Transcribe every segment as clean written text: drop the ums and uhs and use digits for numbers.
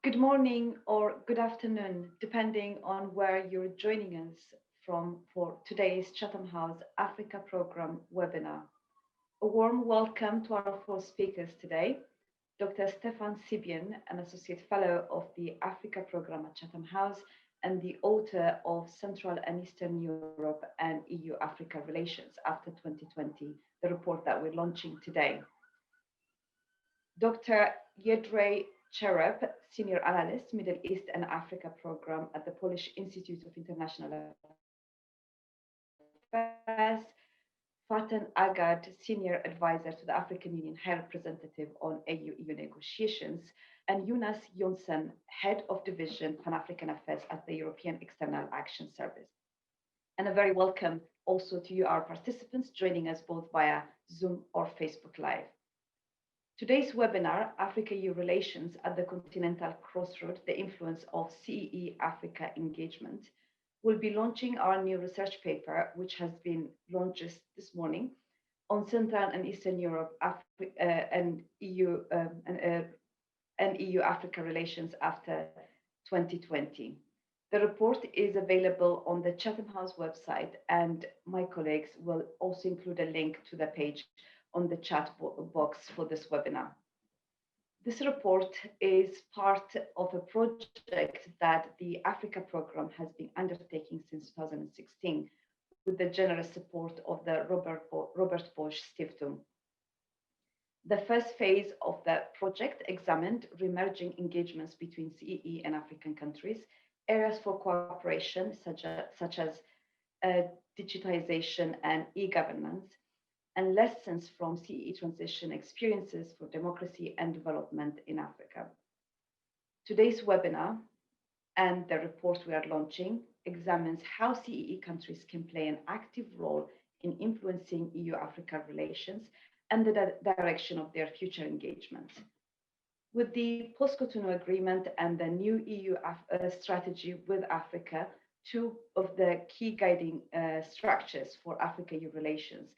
Good morning or good afternoon, depending on where you're joining us from for today's Chatham House Africa Program webinar. A warm welcome to our four speakers today, Dr. Stefan Sibian, an Associate Fellow of the Africa Program at Chatham House and the author of Central and Eastern Europe and EU-Africa Relations after 2020, the report that we're launching today. Dr. Jedrzej Cherep, Senior Analyst, Middle East and Africa Program at the Polish Institute of International Affairs, Faten Agad, Senior Advisor to the African Union High Representative on AU-EU negotiations, and Eunice Younsen, Head of Division Pan-African Affairs at the European External Action Service. And a very welcome also to you, our participants, joining us both via Zoom or Facebook Live. Today's webinar, Africa-EU Relations at the Continental Crossroads, the Influence of CEE-Africa Engagement, will be launching our new research paper, which has been launched this morning, on Central and Eastern Europe and EU-Africa relations after 2020. The report is available on the Chatham House website, and my colleagues will also include a link to the page on the chat box for this webinar. This report is part of a project that the Africa Program has been undertaking since 2016 with the generous support of the Robert Bosch Stiftung. The first phase of the project examined re-emerging engagements between CEE and African countries, areas for cooperation such as digitization and e-governance, and lessons from CEE transition experiences for democracy and development in Africa. Today's webinar and the report we are launching examines how CEE countries can play an active role in influencing EU-Africa relations and the direction of their future engagements. With the post-Cotonou Agreement and the new EU strategy with Africa, two of the key guiding structures for Africa-EU relations,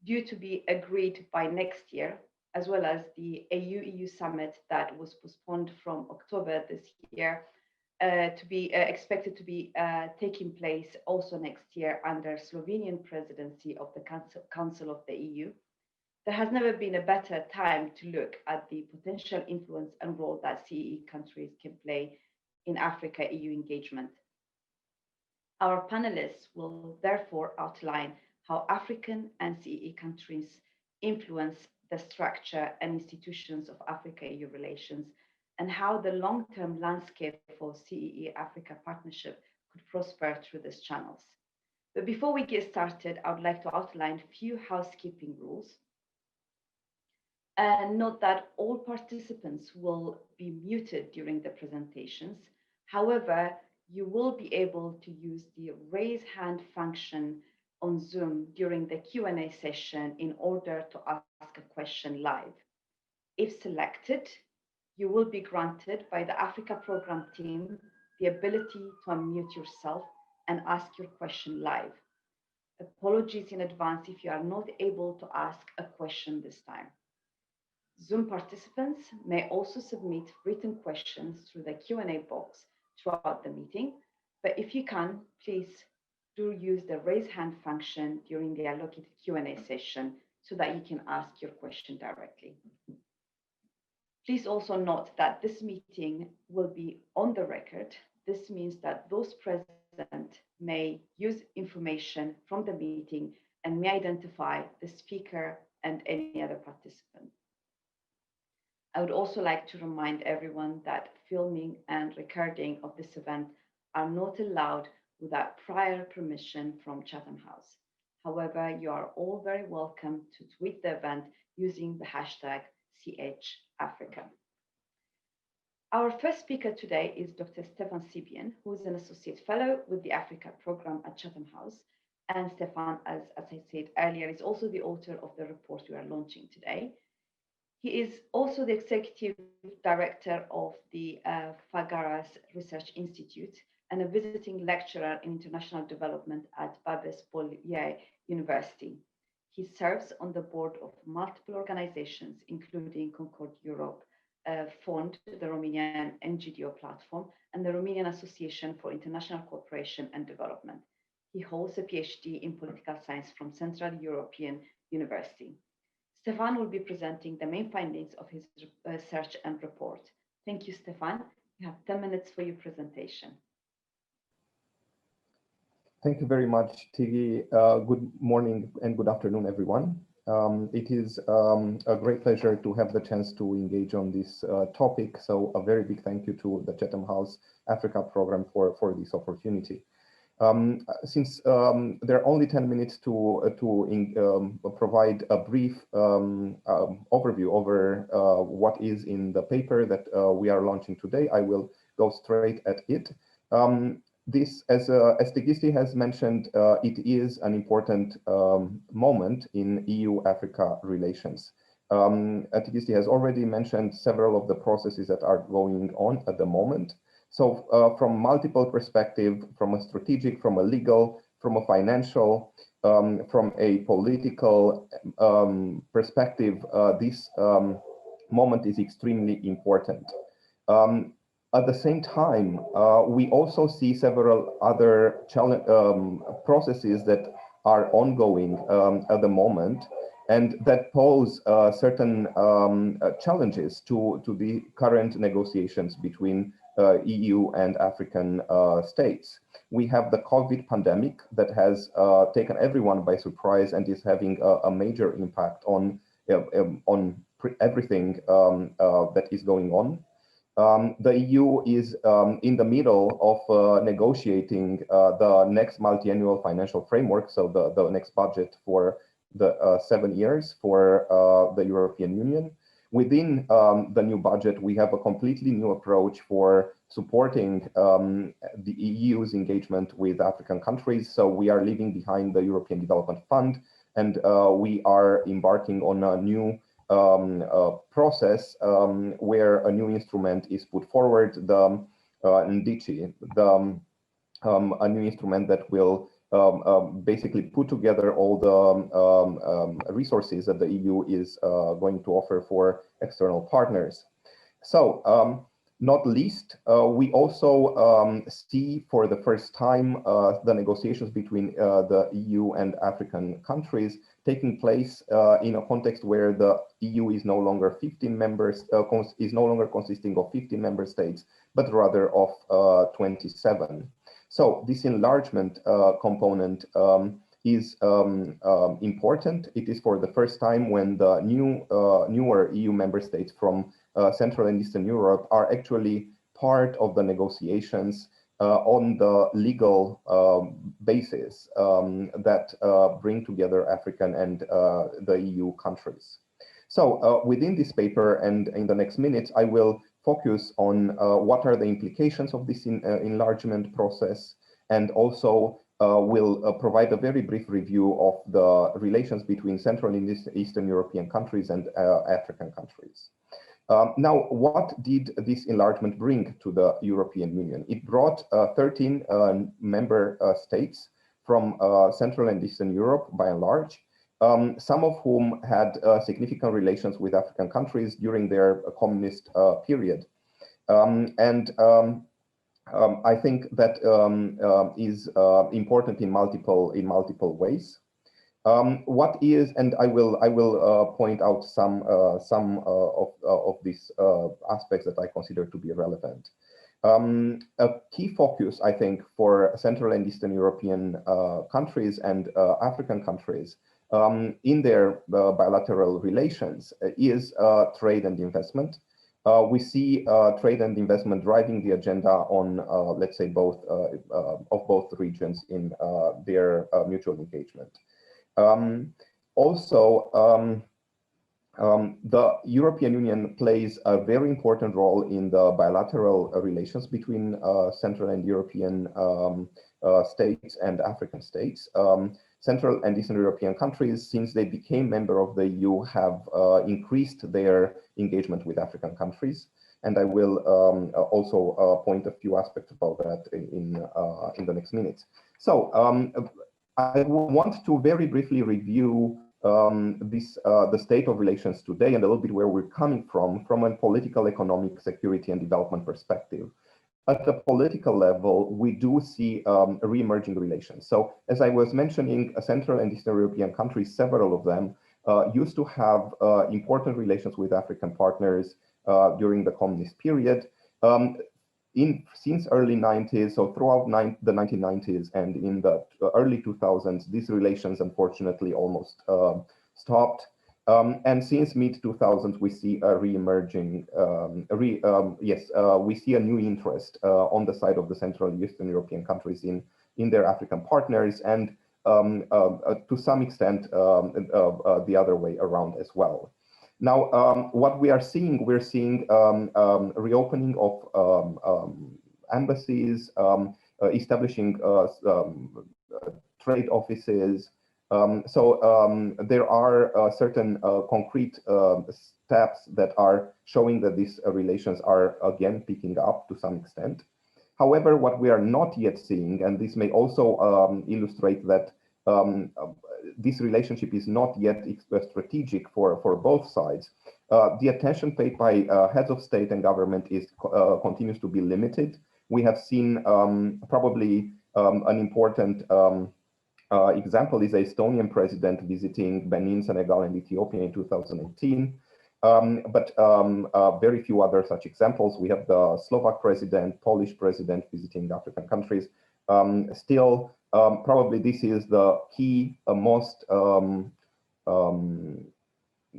due to be agreed by next year, as well as the AU-EU summit that was postponed from October this year to be expected to be taking place also next year under Slovenian Presidency of the Council of the EU. There has never been a better time to look at the potential influence and role that CEE countries can play in Africa-EU engagement. Our panelists will therefore outline how African and CEE countries influence the structure and institutions of Africa-EU relations, and how the long-term landscape for CEE-Africa partnership could prosper through these channels. But before we get started, I would like to outline a few housekeeping rules. And note that all participants will be muted during the presentations. However, you will be able to use the raise hand function on Zoom during the Q&A session in order to ask a question live. If selected, you will be granted by the Africa Program team the ability to unmute yourself and ask your question live. Apologies in advance if you are not able to ask a question this time. Zoom participants may also submit written questions through the Q&A box throughout the meeting, but if you can, please do use the raise hand function during the allocated Q&A session so that you can ask your question directly. Please also note that this meeting will be on the record. This means that those present may use information from the meeting and may identify the speaker and any other participant. I would also like to remind everyone that filming and recording of this event are not allowed without prior permission from Chatham House. However, you are all very welcome to tweet the event using the hashtag CEE-Africa. Our first speaker today is Dr. Stefan Sibian, who is an Associate Fellow with the Africa Program at Chatham House. And Stefan, as I said earlier, is also the author of the report we are launching today. He is also the Executive Director of the Fagaras Research Institute and a visiting lecturer in international development at Babes-Bollier University. He serves on the board of multiple organizations, including Concord Europe, Fund, the Romanian NGDO platform, and the Romanian Association for International Cooperation and Development. He holds a PhD in political science from Central European University. Stefan will be presenting the main findings of his research and report. Thank you, Stefan. You have 10 minutes for your presentation. Thank you very much, Tiggy. Good morning and good afternoon, everyone. It is a great pleasure to have the chance to engage on this topic. So a very big thank you to the Chatham House Africa program for this opportunity. Since there are only 10 minutes to provide a brief overview over what is in the paper that we are launching today, I will go straight at it. This, as Tiggy has mentioned, it is an important moment in EU-Africa relations. Tiggy has already mentioned several of the processes that are going on at the moment. So from multiple perspectives, from a strategic, from a legal, from a financial, from a political perspective, this moment is extremely important. At the same time, we also see several other processes that are ongoing at the moment and that pose certain challenges to the current negotiations between EU and African states. We have the COVID pandemic that has taken everyone by surprise and is having a major impact on everything that is going on. The EU is in the middle of negotiating the next multi-annual financial framework, so the next budget for the 7 years for the European Union. Within the new budget, we have a completely new approach for supporting the EU's engagement with African countries. So we are leaving behind the European Development Fund, and we are embarking on a new process where a new instrument is put forward, the NDICI, a new instrument that will basically put together all the resources that the EU is going to offer for external partners. So, not least, we also see for the first time the negotiations between the EU and African countries taking place in a context where the EU is no longer 15 members, is no longer consisting of 15 member states, but rather of 27. So this enlargement component is important. It is for the first time when the newer EU member states from Central and Eastern Europe are actually part of the negotiations on the legal basis that bring together African and the EU countries. So within this paper and in the next minutes, I will focus on what are the implications of this enlargement process, and also will provide a very brief review of the relations between Central and Eastern European countries and African countries. Now, what did this enlargement bring to the European Union? It brought 13 member states from Central and Eastern Europe, by and large, some of whom had significant relations with African countries during their communist period. I think that is important in multiple ways. What is, and I will point out some of these aspects that I consider to be relevant. A key focus, I think, for Central and Eastern European countries and African countries in their bilateral relations is trade and investment. We see trade and investment driving the agenda on, let's say, both of both regions in their mutual engagement. The European Union plays a very important role in the bilateral relations between Central and European states and African states. Central and Eastern European countries, since they became member of the EU, have increased their engagement with African countries. And I will also point a few aspects about that in the next minutes. So I want to very briefly review the state of relations today and a little bit where we're coming from a political, economic, security, and development perspective. At the political level, we do see re-emerging relations. So as I was mentioning, Central and Eastern European countries, several of them, used to have important relations with African partners during the communist period. Since early 90s, so throughout the 1990s and in the early 2000s, these relations unfortunately almost stopped. And since mid-2000s, we see a re-emerging, we see a new interest on the side of the Central and Eastern European countries in their African partners, and to some extent the other way around as well. Now, what we're seeing reopening of embassies, establishing trade offices. There are certain concrete steps that are showing that these relations are again picking up to some extent. However, what we are not yet seeing, and this may also illustrate that this relationship is not yet strategic for both sides. The attention paid by heads of state and government continues to be limited. We have seen probably an important example is the Estonian president visiting Benin, Senegal, and Ethiopia in 2018. But very few other such examples. We have the Slovak president, Polish president visiting African countries. Still, probably this is the key, most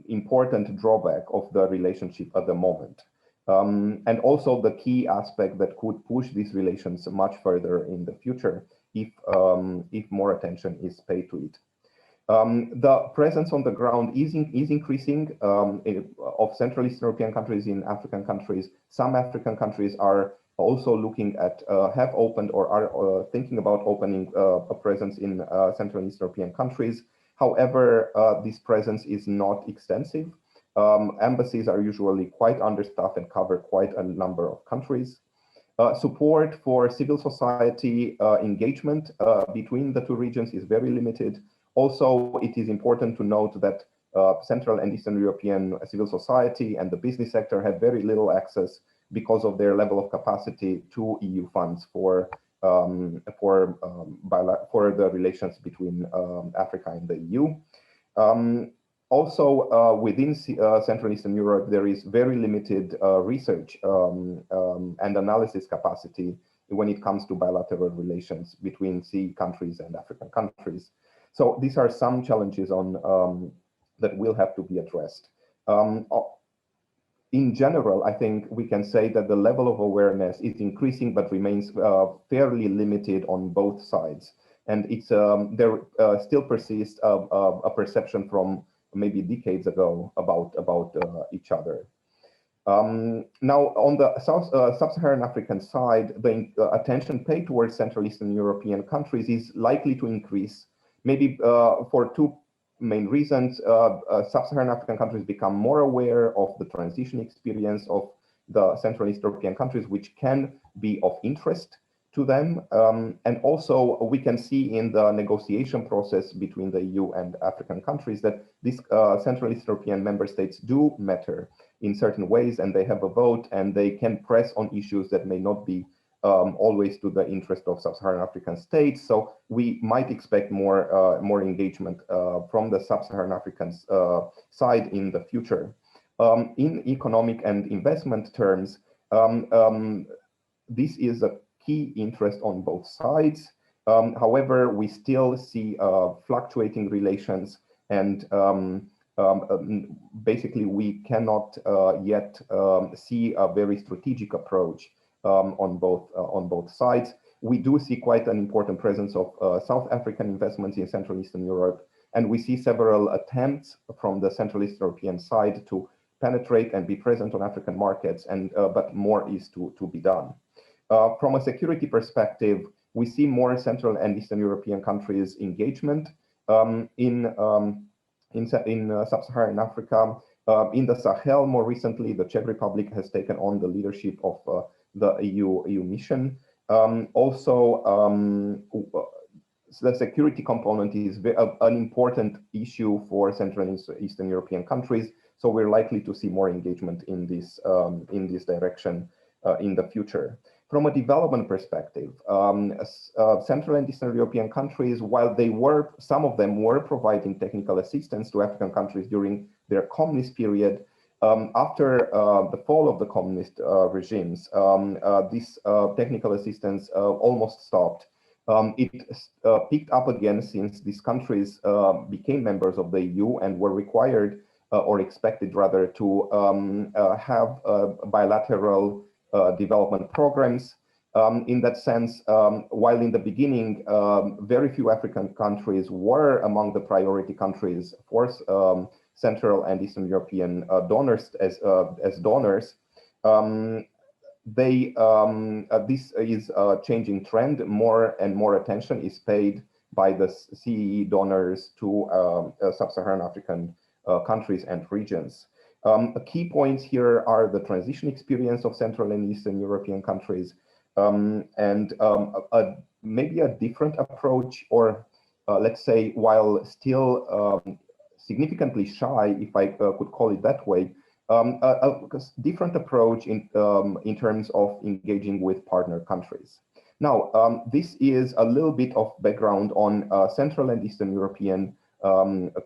important drawback of the relationship at the moment. And also the key aspect that could push these relations much further in the future if more attention is paid to it. The presence on the ground is increasing of Central Eastern European countries in African countries. Some African countries are also looking at, have opened or are thinking about opening a presence in Central and Eastern European countries. However, this presence is not extensive. Embassies are usually quite understaffed and cover quite a number of countries. Support for civil society engagement between the two regions is very limited. Also, it is important to note that Central and Eastern European civil society and the business sector have very little access because of their level of capacity to EU funds for the relations between Africa and the EU. Also, within Central and Eastern Europe, there is very limited research and analysis capacity when it comes to bilateral relations between CEE countries and African countries. So these are some challenges that will have to be addressed. In general, I think we can say that the level of awareness is increasing, but remains fairly limited on both sides. And it's there still persists a perception from maybe decades ago about each other. Now, on the sub-Saharan African side, the attention paid towards Central Eastern European countries is likely to increase, maybe for two main reasons. Sub-Saharan African countries become more aware of the transition experience of the Central East European countries, which can be of interest to them. And also we can see in the negotiation process between the EU and African countries that these Central East European member states do matter in certain ways, and they have a vote, and they can press on issues that may not be always to the interest of sub-Saharan African states. So we might expect more engagement from the sub-Saharan African side in the future. In economic and investment terms, this is a key interest on both sides. However, we still see fluctuating relations, and basically we cannot yet see a very strategic approach on both sides. We do see quite an important presence of South African investments in Central Eastern Europe, and we see several attempts from the Central East European side to penetrate and be present on African markets, and but more is to be done. From a security perspective, we see more Central and Eastern European countries' engagement in sub-Saharan Africa. In the Sahel, more recently, the Czech Republic has taken on the leadership of the EU mission. Also, the security component is an important issue for Central and Eastern European countries. So we're likely to see more engagement in this direction in the future. From a development perspective, Central and Eastern European countries, while some of them were providing technical assistance to African countries during their communist period, after the fall of the communist regimes, this technical assistance almost stopped. It picked up again since these countries became members of the EU and were required or expected rather to have bilateral development programs. In that sense, while in the beginning, very few African countries were among the priority countries for Central and Eastern European donors as donors, this is a changing trend. More and more attention is paid by the CEE donors to sub-Saharan African countries and regions. Key points here are the transition experience of Central and Eastern European countries, and maybe a different approach, or let's say, while still significantly shy, if I could call it that way, a different approach in terms of engaging with partner countries. Now, this is a little bit of background on Central and Eastern European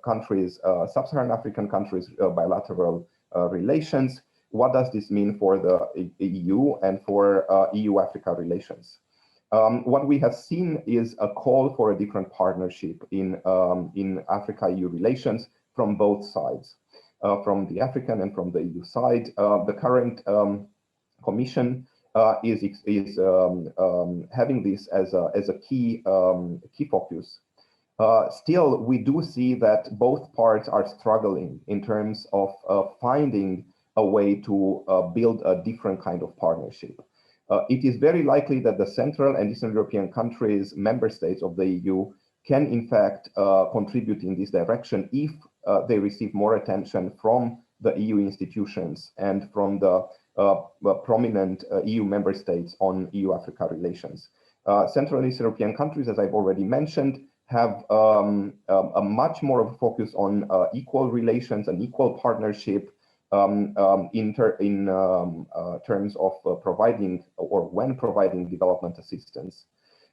countries, sub-Saharan African countries, bilateral relations. What does this mean for the EU and for EU-Africa relations? What we have seen is a call for a different partnership in Africa-EU relations from both sides, from the African and from the EU side. The current Commission is having this as a key focus. Still, we do see that both parts are struggling in terms of finding a way to build a different kind of partnership. It is very likely that the Central and Eastern European countries, member states of the EU, can in fact contribute in this direction if they receive more attention from the EU institutions and from the prominent EU member states on EU-Africa relations. Central and Eastern European countries, as I've already mentioned, have a much more of a focus on equal relations and equal partnership in terms of providing or when providing development assistance.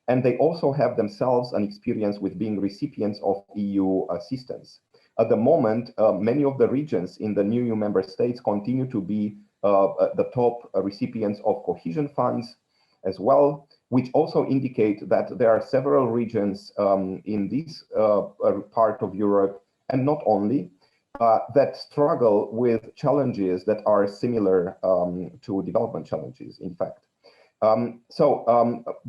And they also have themselves an experience with being recipients of EU assistance. At the moment, many of the regions in the new EU member states continue to be the top recipients of cohesion funds as well, which also indicate that there are several regions in this part of Europe, and not only, that struggle with challenges that are similar to development challenges, in fact.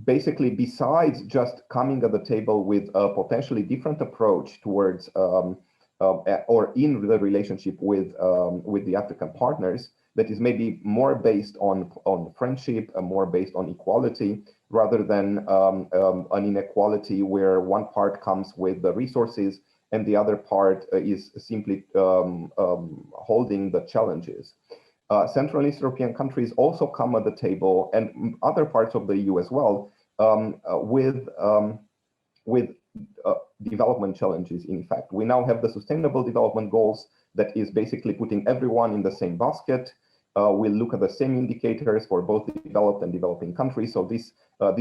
Basically, besides just coming at the table with a potentially different approach towards or in the relationship with the African partners, that is maybe more based on friendship and more based on equality, rather than an inequality where one part comes with the resources and the other part is simply holding the challenges. Central and Eastern European countries also come at the table, and other parts of the EU as well, with development challenges. In fact, we now have the Sustainable Development Goals that is basically putting everyone in the same basket. We'll look at the same indicators for both developed and developing countries. So this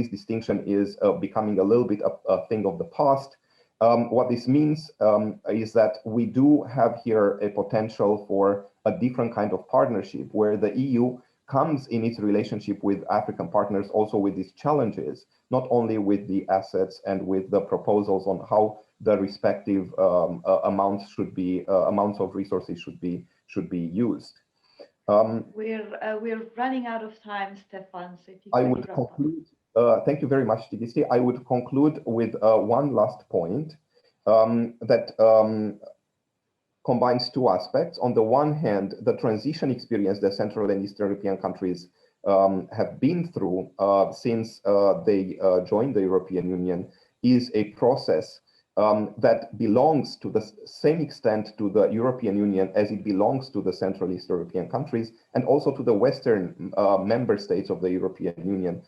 distinction is becoming a little bit a thing of the past. What this means is that we do have here a potential for a different kind of partnership where the EU comes in its relationship with African partners also with these challenges, not only with the assets and with the proposals on how the respective amounts of resources should be used. We're running out of time, Stefan. So if you I would conclude. Thank you very much, Tigisi. I would conclude with one last point that combines two aspects. On the one hand, the transition experience that Central and Eastern European countries have been through since they joined the European Union is a process that belongs to the same extent to the European Union as it belongs to the Central East European countries and also to the Western member states of the European Union.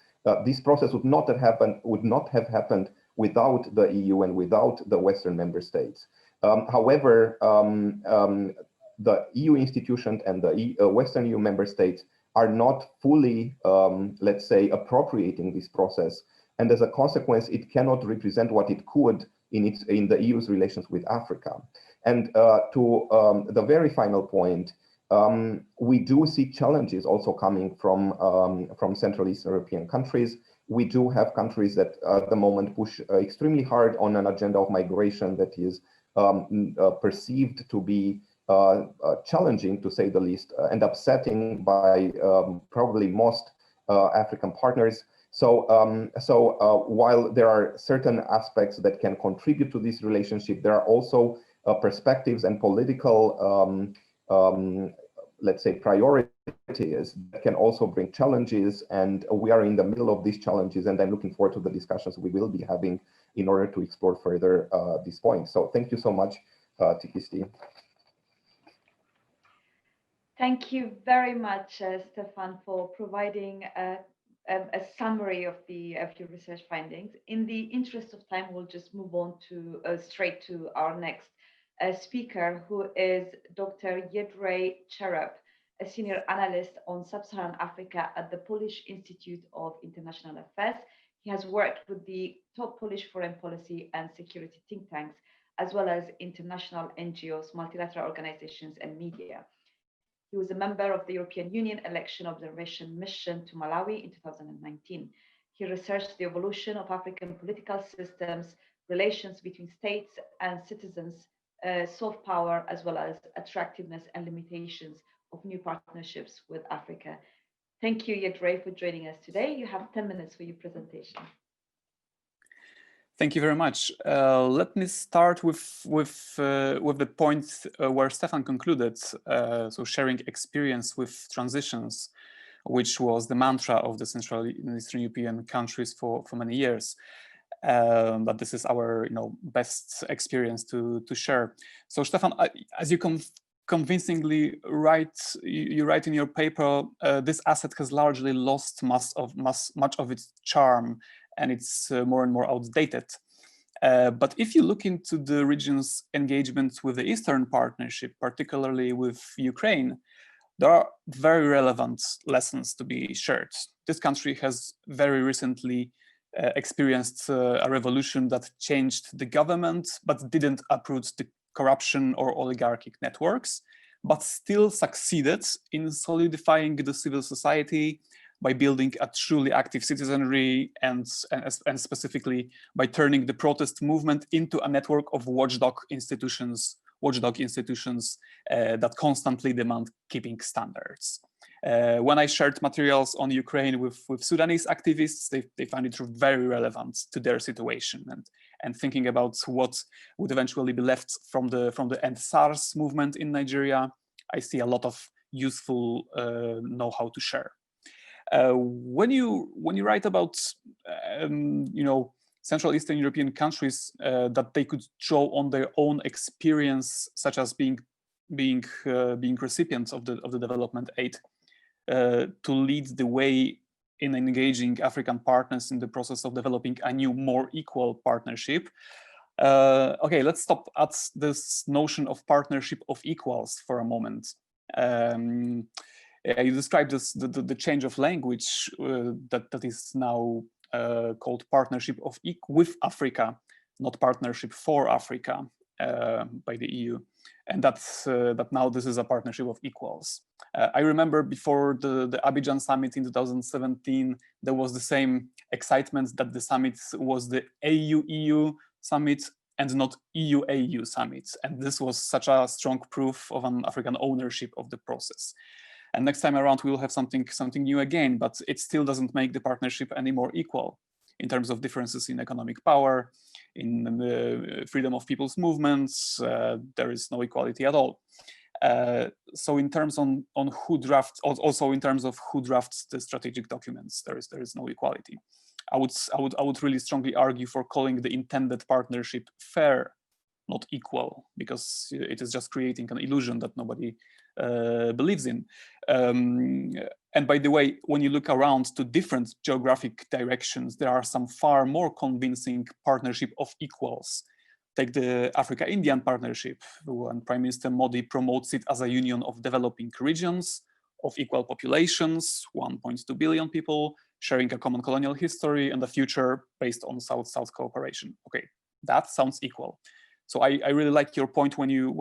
This process would not have happened without the EU and without the Western member states. However, the EU institutions and the Western EU member states are not fully, let's say, appropriating this process. And as a consequence, it cannot represent what it could in the EU's relations with Africa. And to the very final point, we do see challenges also coming from Central Eastern European countries. We do have countries that at the moment push extremely hard on an agenda of migration that is perceived to be challenging, to say the least, and upsetting by probably most African partners. So, while there are certain aspects that can contribute to this relationship, there are also perspectives and political, let's say, priorities that can also bring challenges. And we are in the middle of these challenges, and I'm looking forward to the discussions we will be having in order to explore further these points. So thank you so much, Tikisti. Thank you very much, Stefan, for providing a summary of your research findings. In the interest of time, we'll just move on to straight to our next speaker, who is Dr. Jędrzej Czerep, a senior analyst on Sub-Saharan Africa at the Polish Institute of International Affairs. He has worked with the top Polish foreign policy and security think tanks, as well as international NGOs, multilateral organizations, and media. He was a member of the European Union Election Observation Mission to Malawi in 2019. He researched the evolution of African political systems, relations between states and citizens, soft power, as well as attractiveness and limitations of new partnerships with Africa. Thank you, Jędrzej, for joining us today. You have 10 minutes for your presentation. Thank you very much. Let me start with the point where Stefan concluded, so sharing experience with transitions, which was the mantra of the Central and Eastern European countries for many years. But this is our best experience to share. So Stefan, as you convincingly you write in your paper, this asset has largely lost much of its charm, and it's more and more outdated. But if you look into the region's engagement with the Eastern Partnership, particularly with Ukraine, there are very relevant lessons to be shared. This country has very recently experienced a revolution that changed the government, but didn't uproot the corruption or oligarchic networks, but still succeeded in solidifying the civil society by building a truly active citizenry and specifically by turning the protest movement into a network of watchdog institutions that constantly demand keeping standards. When I shared materials on Ukraine with Sudanese activists, they found it very relevant to their situation and thinking about what would eventually be left from the End SARS movement in Nigeria. I see a lot of useful know-how to share. When you write about Central Eastern European countries that they could draw on their own experience, such as being recipients of the development aid, to lead the way in engaging African partners in the process of developing a new, more equal partnership. Okay, let's stop at this notion of partnership of equals for a moment. You described the change of language that is now called partnership with Africa, not partnership for Africa by the EU, and that now this is a partnership of equals. I remember before the Abidjan summit in 2017, there was the same excitement that the summit was the AU-EU summit and not EU-AU summit, and this was such a strong proof of an African ownership of the process. And next time around, we will have something new again, but it still doesn't make the partnership any more equal in terms of differences in economic power, in the freedom of people's movements. There is no equality at all. So in terms on who drafts, also in terms of who drafts the strategic documents, there is no equality. I would really strongly argue for calling the intended partnership fair not equal, because it is just creating an illusion that nobody believes in. And by the way, when you look around to different geographic directions, there are some far more convincing partnership of equals. Take the Africa-Indian partnership, when Prime Minister Modi promotes it as a union of developing regions of equal populations, 1.2 billion people, sharing a common colonial history and a future based on South-South cooperation. Okay, that sounds equal. So I really like your point when you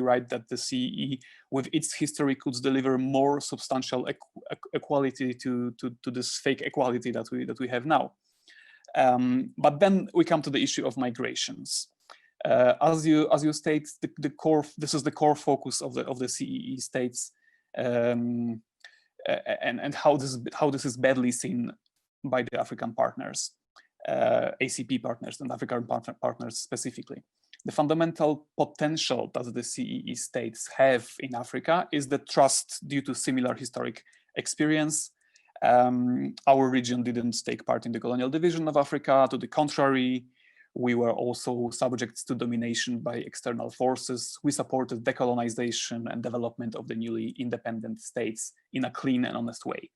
write that the CEE with its history could deliver more substantial equality to this fake equality that we have now. But then we come to the issue of migrations. As you state, this is the core focus of the CEE states, and how this is badly seen by the African partners. ACP partners and African partners specifically. The fundamental potential that the CEE states have in Africa is the trust due to similar historic experience. Our region didn't take part in the colonial division of Africa. To the contrary, we were also subject to domination by external forces. We supported decolonization and development of the newly independent states in a clean and honest way.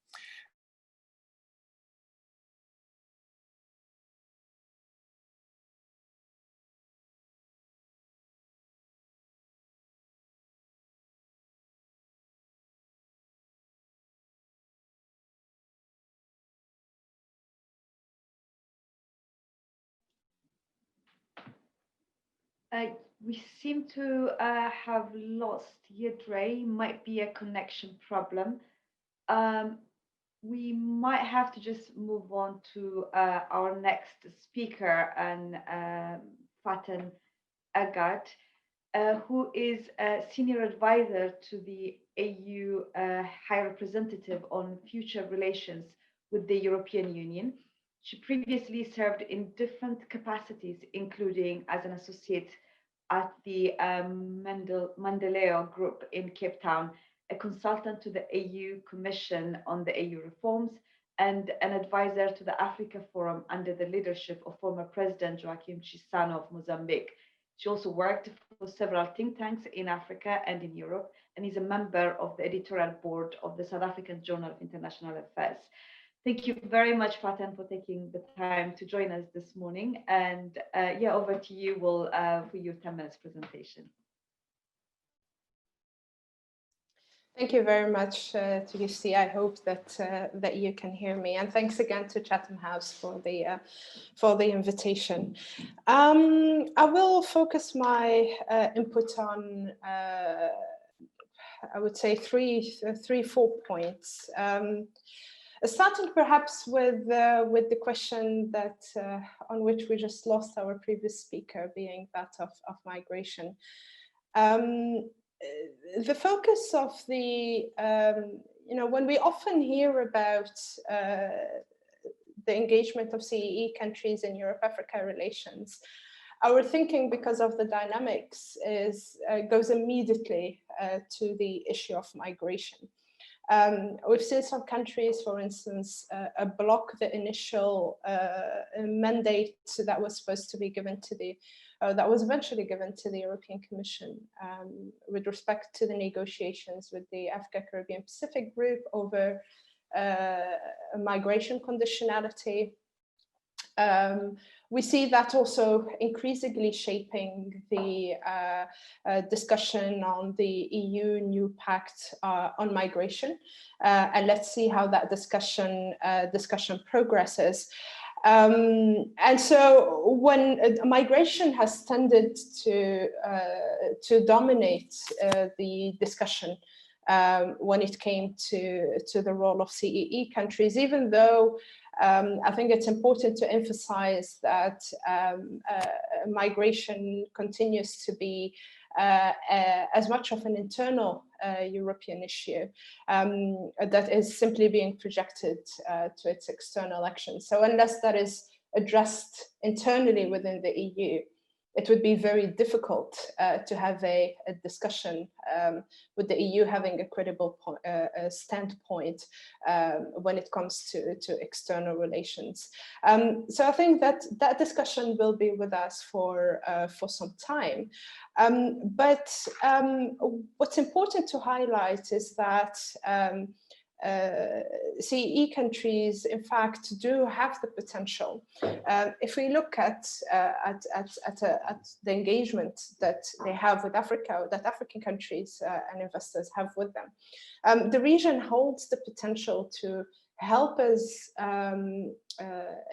We seem to have lost Yadre. Might be a connection problem. We might have to just move on to our next speaker, and Faten Agat, who is a senior advisor to the AU High Representative on future relations with the European Union. She previously served in different capacities, including as an associate at the Mandeleo Group in Cape Town, a consultant to the AU Commission on the AU reforms, and an advisor to the Africa Forum under the leadership of former President Joaquim Chissano of Mozambique. She also worked for several think tanks in Africa and in Europe, and is a member of the editorial board of the South African Journal of International Affairs. Thank you very much, Faten, for taking the time to join us this morning. And yeah, over to you, for your 10 minutes presentation. Thank you very much to Lucy. I hope that you can hear me, and thanks again to Chatham House for the invitation. I will focus my input on I would say three, 4 points. Starting perhaps with the question that on which we just lost our previous speaker, being that of migration. The focus of the, when we often hear about the engagement of CEE countries in Europe-Africa relations, our thinking, because of the dynamics, goes immediately to the issue of migration. We've seen some countries, for instance, block the initial mandate that was supposed to be given to the, that was eventually given to the European Commission with respect to the negotiations with the Africa, Caribbean, Pacific group over migration conditionality. We see that also increasingly shaping the discussion on the EU new pact on migration, and let's see how that discussion progresses. And so when migration has tended to dominate the discussion when it came to the role of CEE countries, even though I think it's important to emphasize that migration continues to be as much of an internal European issue that is simply being projected to its external action. So unless that is addressed internally within the EU, it would be very difficult to have a discussion with the EU having a credible standpoint when it comes to external relations. So I think that discussion will be with us for some time. But what's important to highlight is that CEE countries, in fact, do have the potential. If we look at the engagement that they have with Africa, that African countries and investors have with them, the region holds the potential to help us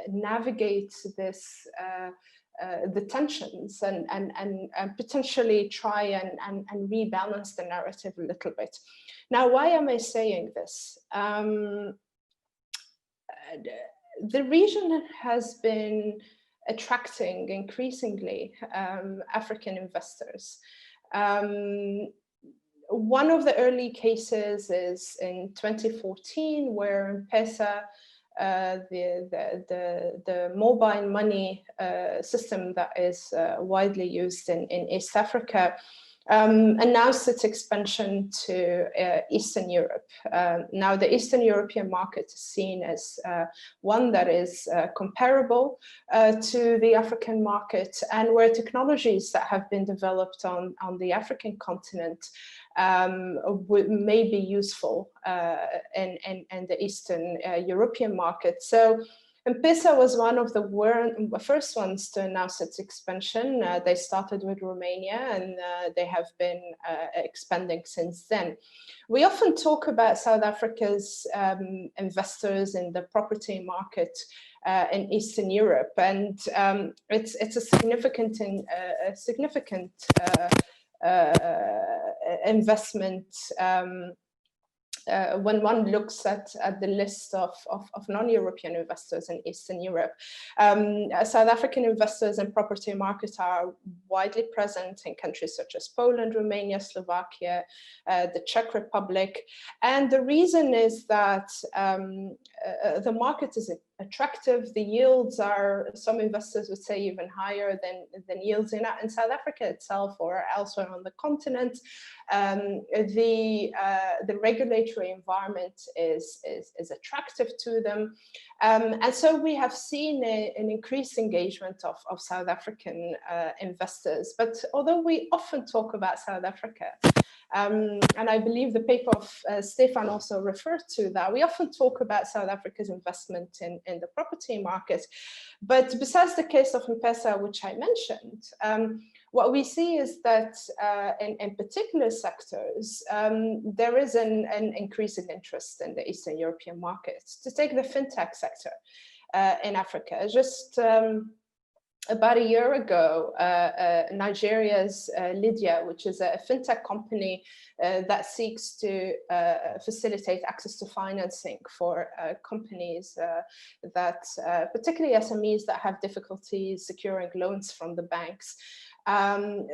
navigate this the tensions and potentially try and rebalance the narrative a little bit. Now, why am I saying this? The region has been attracting increasingly African investors. One of the early cases is in 2014, where M-Pesa, the mobile money system that is widely used in East Africa, announced its expansion to Eastern Europe. Now, the Eastern European market is seen as one that is comparable to the African market, and where technologies that have been developed on the African continent may be useful in the Eastern European market. So M-Pesa was one of the first ones to announce its expansion. They started with Romania, and they have been expanding since then. We often talk about South Africa's investors in the property market in Eastern Europe, and it's a significant investment when one looks at the list of non-European investors in Eastern Europe. South African investors in property markets are widely present in countries such as Poland, Romania, Slovakia, the Czech Republic. And the reason is that the market is attractive. The yields are, some investors would say, even higher than yields in South Africa itself or elsewhere on the continent. The regulatory environment is attractive to them. And so we have seen an increased engagement of South African investors. But although we often talk about South Africa, and I believe the paper of Stefan also referred to that, we often talk about South Africa's investment in the property market. But besides the case of M-Pesa, which I mentioned, what we see is that in particular sectors, there is an increasing interest in the Eastern European markets. To take the fintech sector in Africa, just about a year ago, Nigeria's Lydia, which is a fintech company that seeks to facilitate access to financing for companies that, particularly SMEs that have difficulties securing loans from the banks.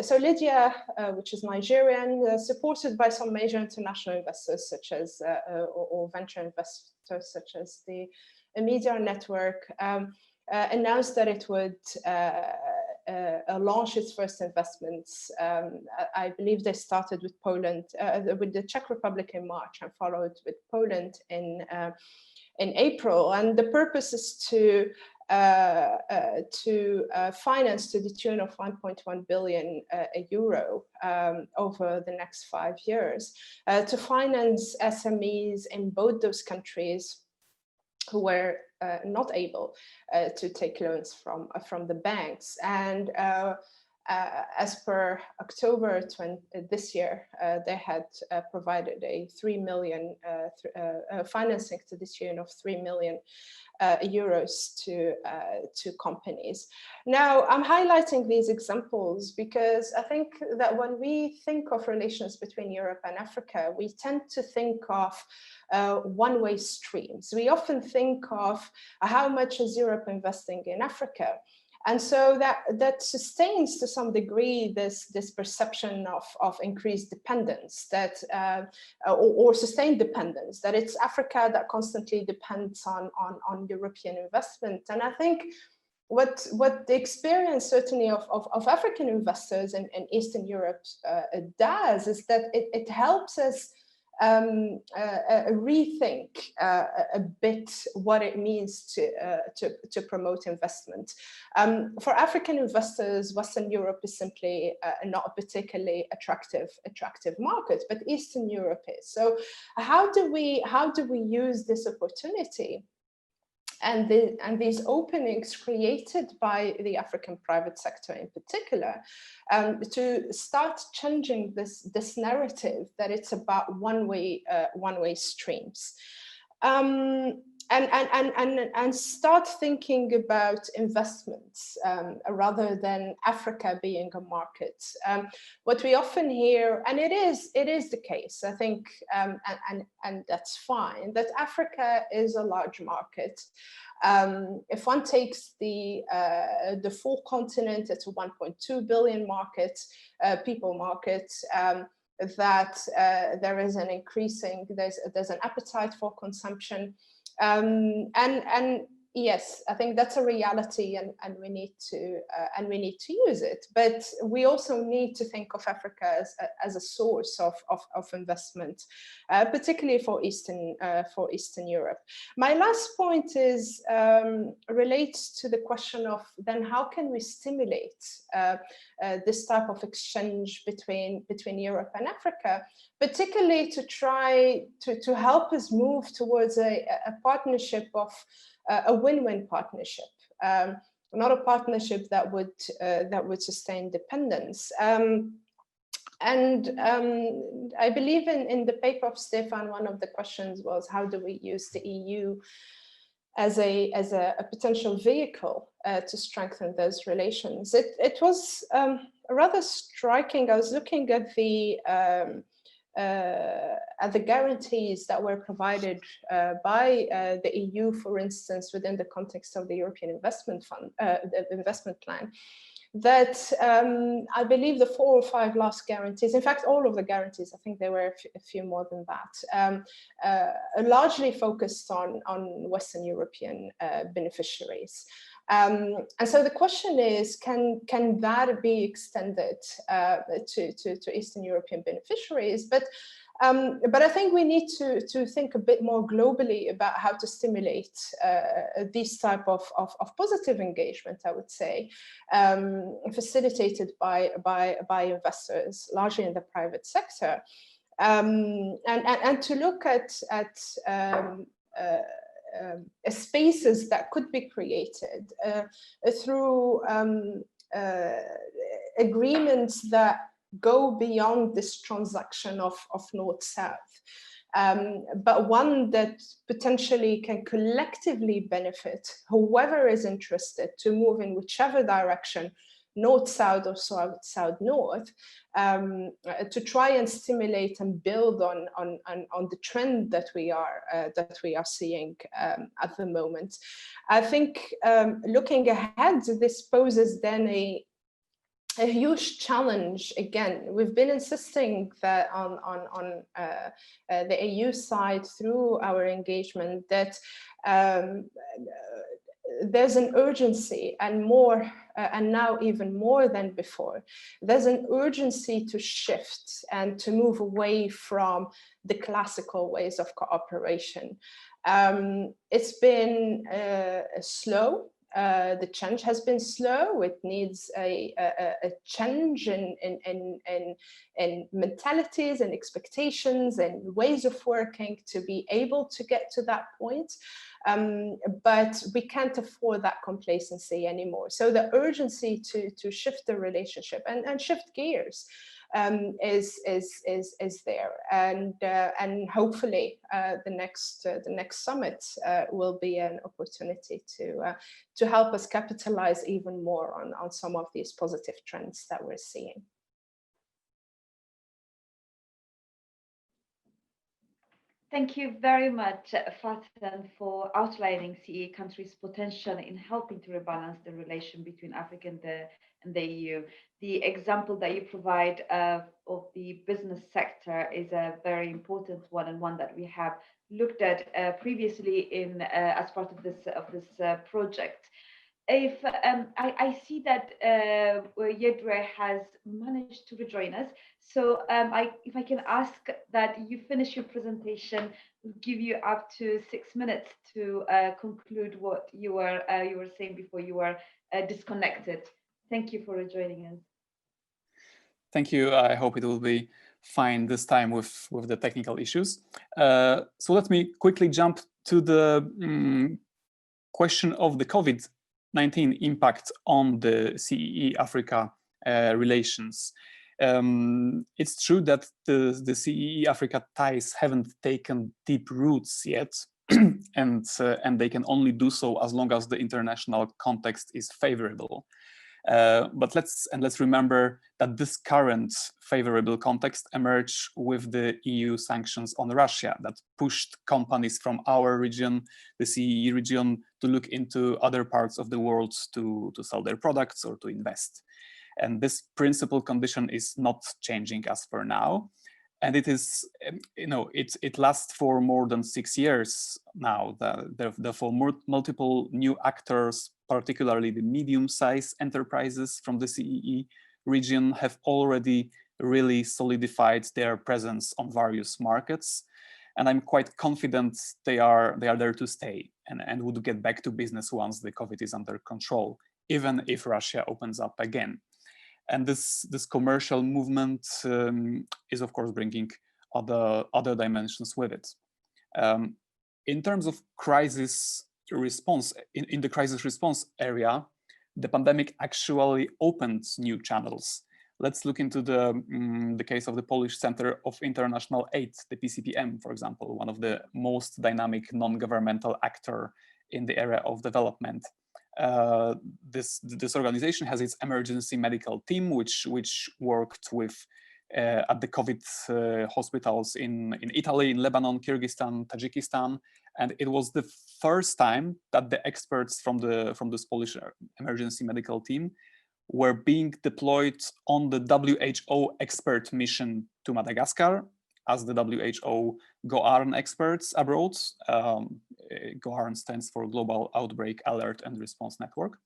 So Lydia, which is Nigerian, supported by some major international investors such as, or venture investors such as the Media Network, announced that it would launch its first investments. I believe they started with Poland, with the Czech Republic in March, and followed with Poland in April. And the purpose is to finance to the tune of 1.1 billion euro over the next 5 years, to finance SMEs in both those countries who were not able to take loans from the banks. And as per October this year, they had provided a 3 million financing to the tune of 3 million euros to companies. Now, I'm highlighting these examples because I think that when we think of relations between Europe and Africa, we tend to think of one-way streams. We often think of how much is Europe investing in Africa. And so that sustains to some degree this perception of increased dependence, that or sustained dependence, that it's Africa that constantly depends on European investment. And I think what the experience certainly of African investors in Eastern Europe does is that it helps us rethink a bit what it means to promote investment. For African investors, Western Europe is simply not a particularly attractive market, but Eastern Europe is. So how do we use this opportunity and these openings created by the African private sector in particular, to start changing this narrative that it's about one-way streams, and start thinking about investments rather than Africa being a market. What we often hear, and it is the case, I think, and that's fine, that Africa is a large market. If one takes the full continent, it's a 1.2 billion market, people market. That there is an increasing, there's an appetite for consumption, and yes, I think that's a reality, and we need to use it. But we also need to think of Africa as a source of investment, particularly for Eastern Europe. My last point is relates to the question of then how can we stimulate this type of exchange between Europe and Africa, particularly to try to help us move towards a partnership of a win-win partnership, not a partnership that would sustain dependence. And I believe in the paper of Stefan, one of the questions was, how do we use the EU as a potential vehicle to strengthen those relations? It was rather striking. I was looking at the guarantees that were provided by the EU, for instance, within the context of the European Investment Fund, the investment plan, that I believe the 4 or 5 last guarantees, in fact, all of the guarantees, I think there were a few more than that, largely focused on Western European beneficiaries. And so the question is, can that be extended to Eastern European beneficiaries? But I think we need to think a bit more globally about how to stimulate these type of positive engagement, I would say, facilitated by investors, largely in the private sector, and to look at spaces that could be created through agreements that go beyond this transaction of north-south, but one that potentially can collectively benefit whoever is interested to move in whichever direction, north-south or south-north, to try and stimulate and build on the trend that we are seeing at the moment. I think looking ahead, this poses then a huge challenge. Again, we've been insisting that on the EU side through our engagement that there's an urgency, and more, and now even more than before, there's an urgency to shift and to move away from the classical ways of cooperation. It's been slow. The change has been slow. It needs a change in mentalities and expectations and ways of working to be able to get to that point. But we can't afford that complacency anymore. So the urgency to shift the relationship and shift gears is there, and hopefully the next summit will be an opportunity to help us capitalize even more on some of these positive trends that we're seeing. Thank you very much, Faten, for outlining CEE countries' potential in helping to rebalance the relation between Africa and the EU. The example that you provide of the business sector is a very important one, and one that we have looked at previously as part of this project. if I see that Yedre has managed to rejoin us, so if I can ask that you finish your presentation, we'll give you up to 6 minutes to conclude what you were saying before you were disconnected. Thank you for rejoining us. Thank you. I hope it will be fine this time with the technical issues. So let me quickly jump to the question of the COVID-19 impact on the CEE-Africa relations. It's true that the CEE-Africa ties haven't taken deep roots yet, and they can only do so as long as the international context is favorable. But let's remember that this current favorable context emerged with the EU sanctions on Russia that pushed companies from our region, the CEE region, to look into other parts of the world to sell their products or to invest. And this principal condition is not changing as for now. And it is, it lasts for more than 6 years now. Therefore, multiple new actors, particularly the medium-sized enterprises from the CEE region, have already really solidified their presence on various markets. And I'm quite confident they are there to stay and would get back to business once the COVID is under control, even if Russia opens up again. And this commercial movement is, of course, bringing other dimensions with it. In terms of crisis response, in the crisis response area, the pandemic actually opened new channels. Let's look into the case of the Polish Center of International Aid, the PCPM, for example, one of the most dynamic non-governmental actor in the area of development. This organization has its emergency medical team, which worked with at the COVID hospitals in Italy, in Lebanon, Kyrgyzstan, Tajikistan, and it was the first time that the experts from this Polish emergency medical team were being deployed on the WHO expert mission to Madagascar as the WHO GOARN experts abroad. GOARN stands for Global Outbreak Alert and Response Network,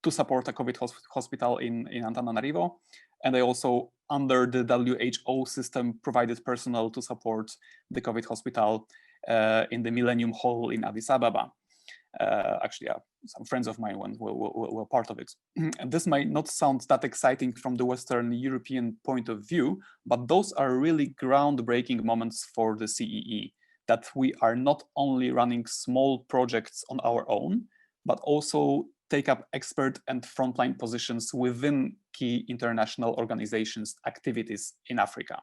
to support a COVID hospital in Antananarivo. And they also, under the WHO system, provided personnel to support the COVID hospital in the Millennium Hall in Addis Ababa. Actually, some friends of mine were part of it. And this might not sound that exciting from the Western European point of view, but those are really groundbreaking moments for the CEE, that we are not only running small projects on our own, but also take up expert and frontline positions within key international organizations' activities in Africa.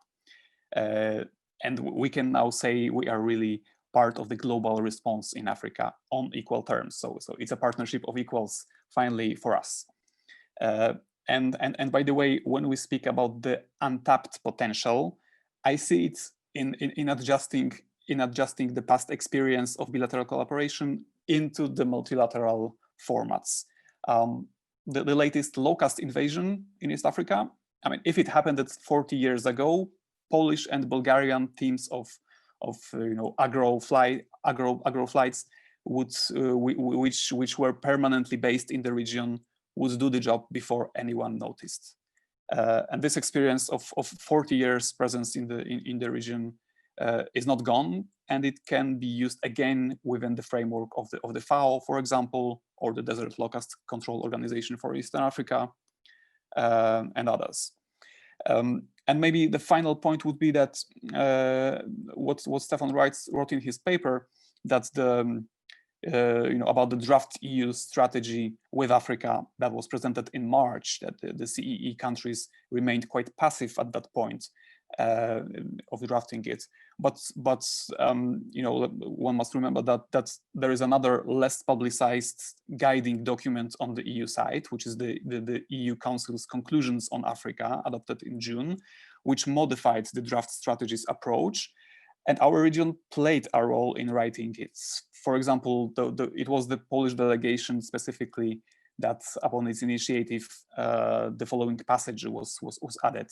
And we can now say we are really part of the global response in Africa on equal terms. So it's a partnership of equals, finally, for us. And by the way, when we speak about the untapped potential, I see it in adjusting the past experience of bilateral collaboration into the multilateral formats. The latest low-cost invasion in East Africa, I mean, if it happened 40 years ago, Polish and Bulgarian teams of agro flights which were permanently based in the region would do the job before anyone noticed. And this experience of 40 years presence in the region is not gone, and it can be used again within the framework of the FAO, for example, or the Desert Locust Control Organization for Eastern Africa, and others. And maybe the final point would be that what Stefan wrote in his paper, that about the draft EU strategy with Africa that was presented in March, that the CEE countries remained quite passive at that point of drafting it. But one must remember that there is another less publicized guiding document on the EU side, which is the EU Council's conclusions on Africa, adopted in June, which modified the draft strategy's approach. And our region played a role in writing it. For example, it was the Polish delegation specifically that, upon its initiative, the following passage was added.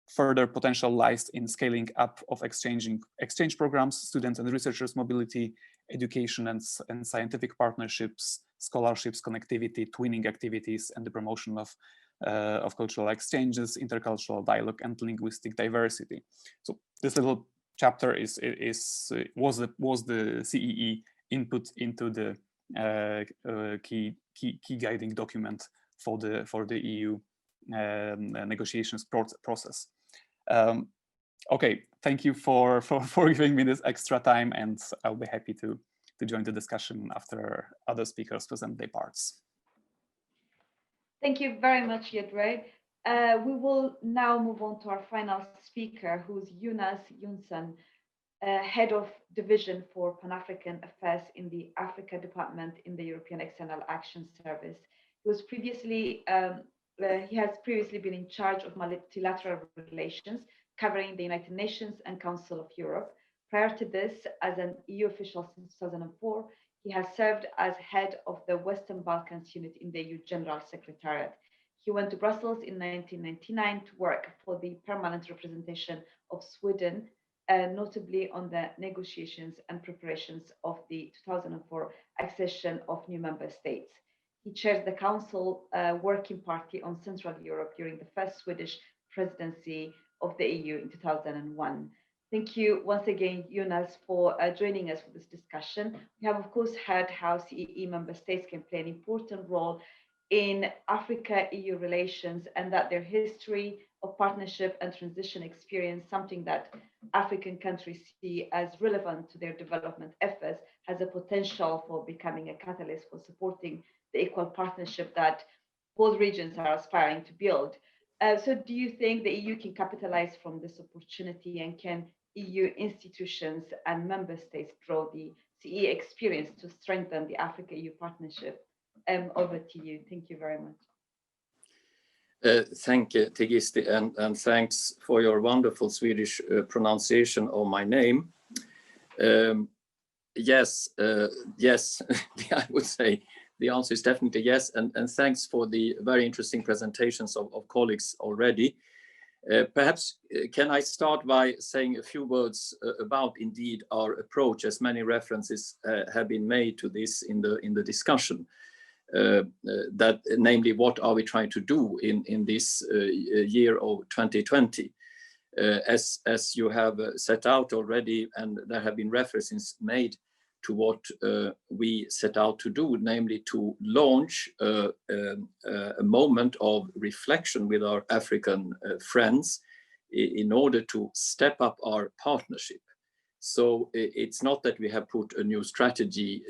further potential lies in scaling up of exchange programs, student and researchers mobility, education and scientific partnerships, scholarships, connectivity, twinning activities, and the promotion of cultural exchanges, intercultural dialogue, and linguistic diversity. So this little chapter was the CEE input into the key guiding document for the EU negotiations process. Okay, thank you for giving me this extra time, and I'll be happy to join the discussion after other speakers present their parts. Thank you very much, Jedrzej. We will now move on to our final speaker, who's Eunice Younsen, Head of Division for Pan-African Affairs in the Africa Department in the European External Action Service. He has previously been in charge of multilateral relations, covering the United Nations and Council of Europe. Prior to this, as an EU official since 2004, he has served as head of the Western Balkans unit in the EU General Secretariat. He went to Brussels in 1999 to work for the permanent representation of Sweden, notably on the negotiations and preparations of the 2004 accession of new member states. He chairs the Council Working Party on Central Europe during the first Swedish presidency of the EU in 2001. Thank you once again, Eunice, for joining us for this discussion. We have, of course, heard how CEE member states can play an important role in Africa-EU relations, and that their history of partnership and transition experience, something that African countries see as relevant to their development efforts, has a potential for becoming a catalyst for supporting the equal partnership that both regions are aspiring to build. So do you think the EU can capitalize from this opportunity, and can EU institutions and member states draw the CEE experience to strengthen the Africa-EU partnership? Over to you. Thank you very much. Thank you, Tegisti, and thanks for your wonderful Swedish pronunciation of my name. Yes, I would say the answer is definitely yes, and thanks for the very interesting presentations of colleagues already. Perhaps can I start by saying a few words about indeed our approach, as many references have been made to this in the discussion. That namely, what are we trying to do in this year of 2020? As you have set out already, and there have been references made to what we set out to do, namely to launch a moment of reflection with our African friends in order to step up our partnership. So it's not that we have put a new strategy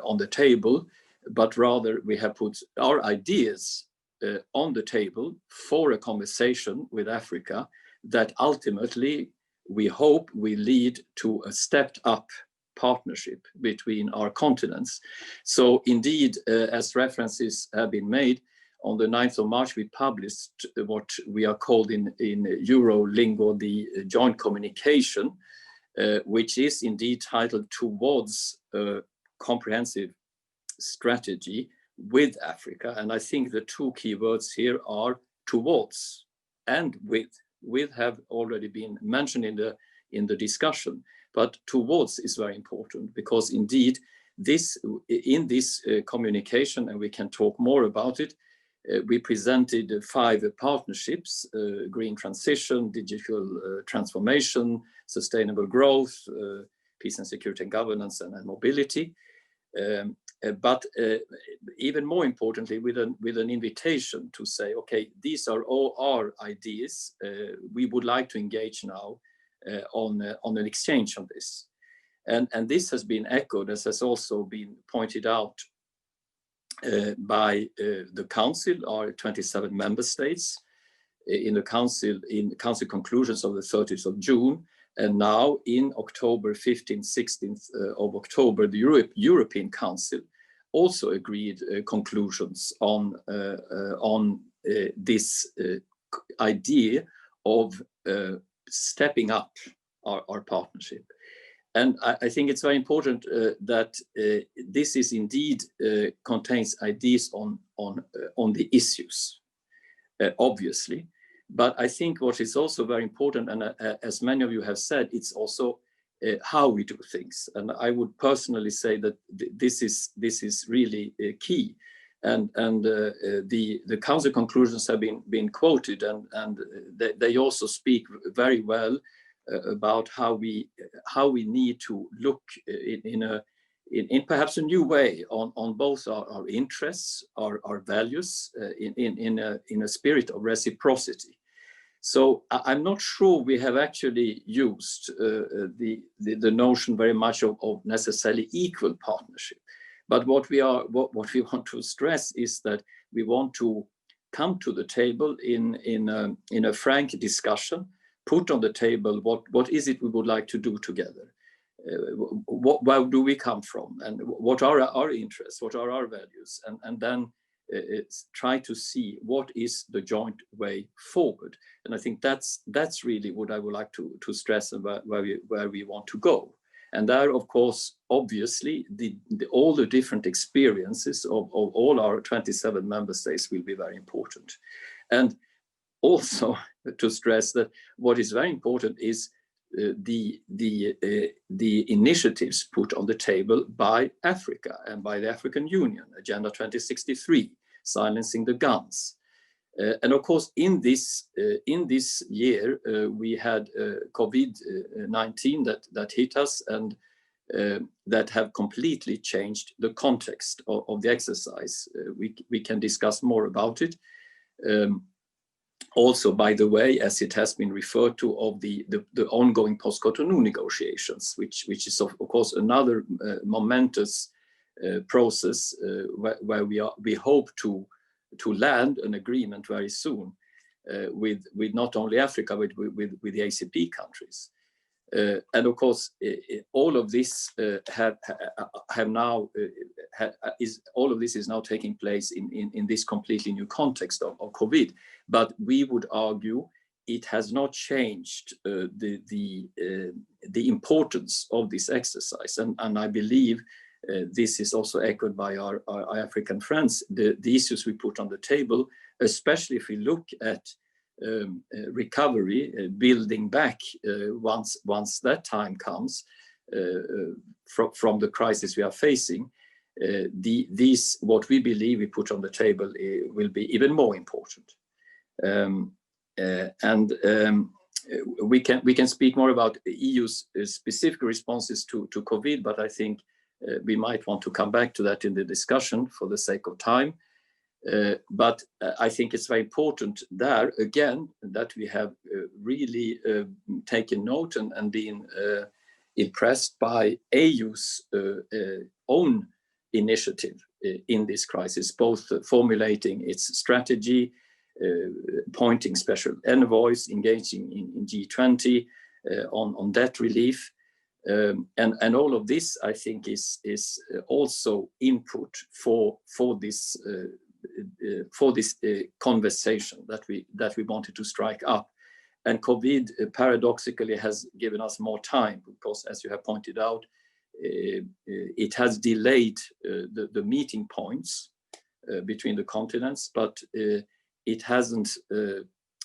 on the table, but rather we have put our ideas on the table for a conversation with Africa that ultimately we hope will lead to a stepped up partnership between our continents. So indeed, as references have been made, on the 9th of March, we published what we are called in Euro lingo the joint communication, which is indeed titled Towards a Comprehensive Strategy with Africa. And I think the two key words here are towards and with. With have already been mentioned in the discussion, but towards is very important, because indeed in this communication, and we can talk more about it, we presented 5 partnerships: green transition, digital transformation, sustainable growth, peace and security and governance, and mobility. But even more importantly, with an invitation to say, okay, these are all our ideas. We would like to engage now on an exchange on this. And this has been echoed, as has also been pointed out by the Council, our 27 member states, in the Council conclusions of the 30th of June. And now in October, 15th, 16th of October, the European Council also agreed conclusions on this idea of stepping up our partnership. And I think it's very important that this is indeed contains ideas on the issues, obviously, But I think what is also very important, and as many of you have said, it's also how we do things. And I would personally say that this is really key. And the council conclusions have been quoted, and they also speak very well about how we need to look in perhaps a new way on both our interests, our values, in a spirit of reciprocity. So I'm not sure we have actually used the notion very much of necessarily equal partnership. But what we want to stress is that we want to come to the table in a frank discussion, put on the table what is it we would like to do together, where do we come from, and what are our interests, what are our values, and then try to see what is the joint way forward. And I think that's really what I would like to stress about where we want to go. And there, of course, obviously, all the different experiences of all our 27 member states will be very important. And also to stress that what is very important is the initiatives put on the table by Africa and by the African Union, Agenda 2063, silencing the guns. And of course, in this year, we had COVID-19 that hit us, and that have completely changed the context of the exercise. We can discuss more about it. Also, by the way, as it has been referred to, of the ongoing post-Cotonou negotiations, which is of course another momentous process where we hope to land an agreement very soon with not only Africa but with the ACP countries. And of course, all of this all of this is now taking place in this completely new context of COVID. But we would argue it has not changed the importance of this exercise, and I believe this is also echoed by our African friends. The issues we put on the table, especially if we look at recovery, building back once that time comes from the crisis we are facing, these what we believe we put on the table will be even more important. We can speak more about EU's specific responses to COVID, but I think we might want to come back to that in the discussion for the sake of time. But I think it's very important there again that we have really taken note and been impressed by AU's own initiative in this crisis, both formulating its strategy, appointing special envoys, engaging in G20 on debt relief. And all of this, I think, is also input for this conversation that we wanted to strike up. And COVID paradoxically has given us more time because, as you have pointed out, it has delayed the meeting points between the continents, but it hasn't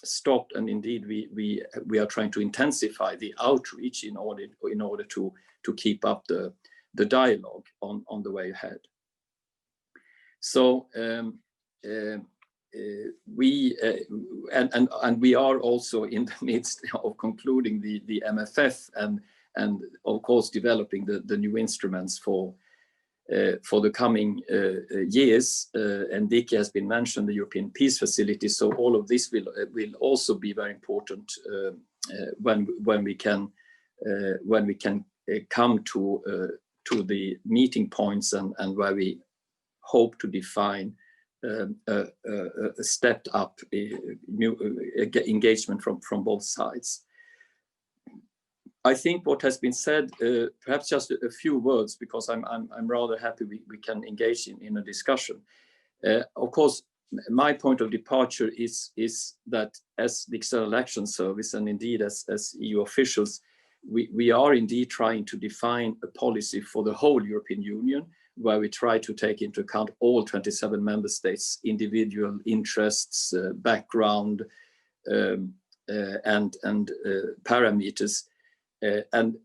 stopped. And indeed, we are trying to intensify the outreach in order to keep up the dialogue on the way ahead. So we are also in the midst of concluding the MFF and of course developing the new instruments for the coming years. And Vicky has been mentioned, the European Peace Facility. So all of this will also be very important when we can come to the meeting points and where we hope to define a stepped up new engagement from both sides. I think what has been said, perhaps just a few words, because I'm rather happy we can engage in a discussion. Of course, my point of departure is that as the External Action Service, and indeed as EU officials, we are indeed trying to define a policy for the whole European Union, where we try to take into account all 27 member states' individual interests, background, parameters. And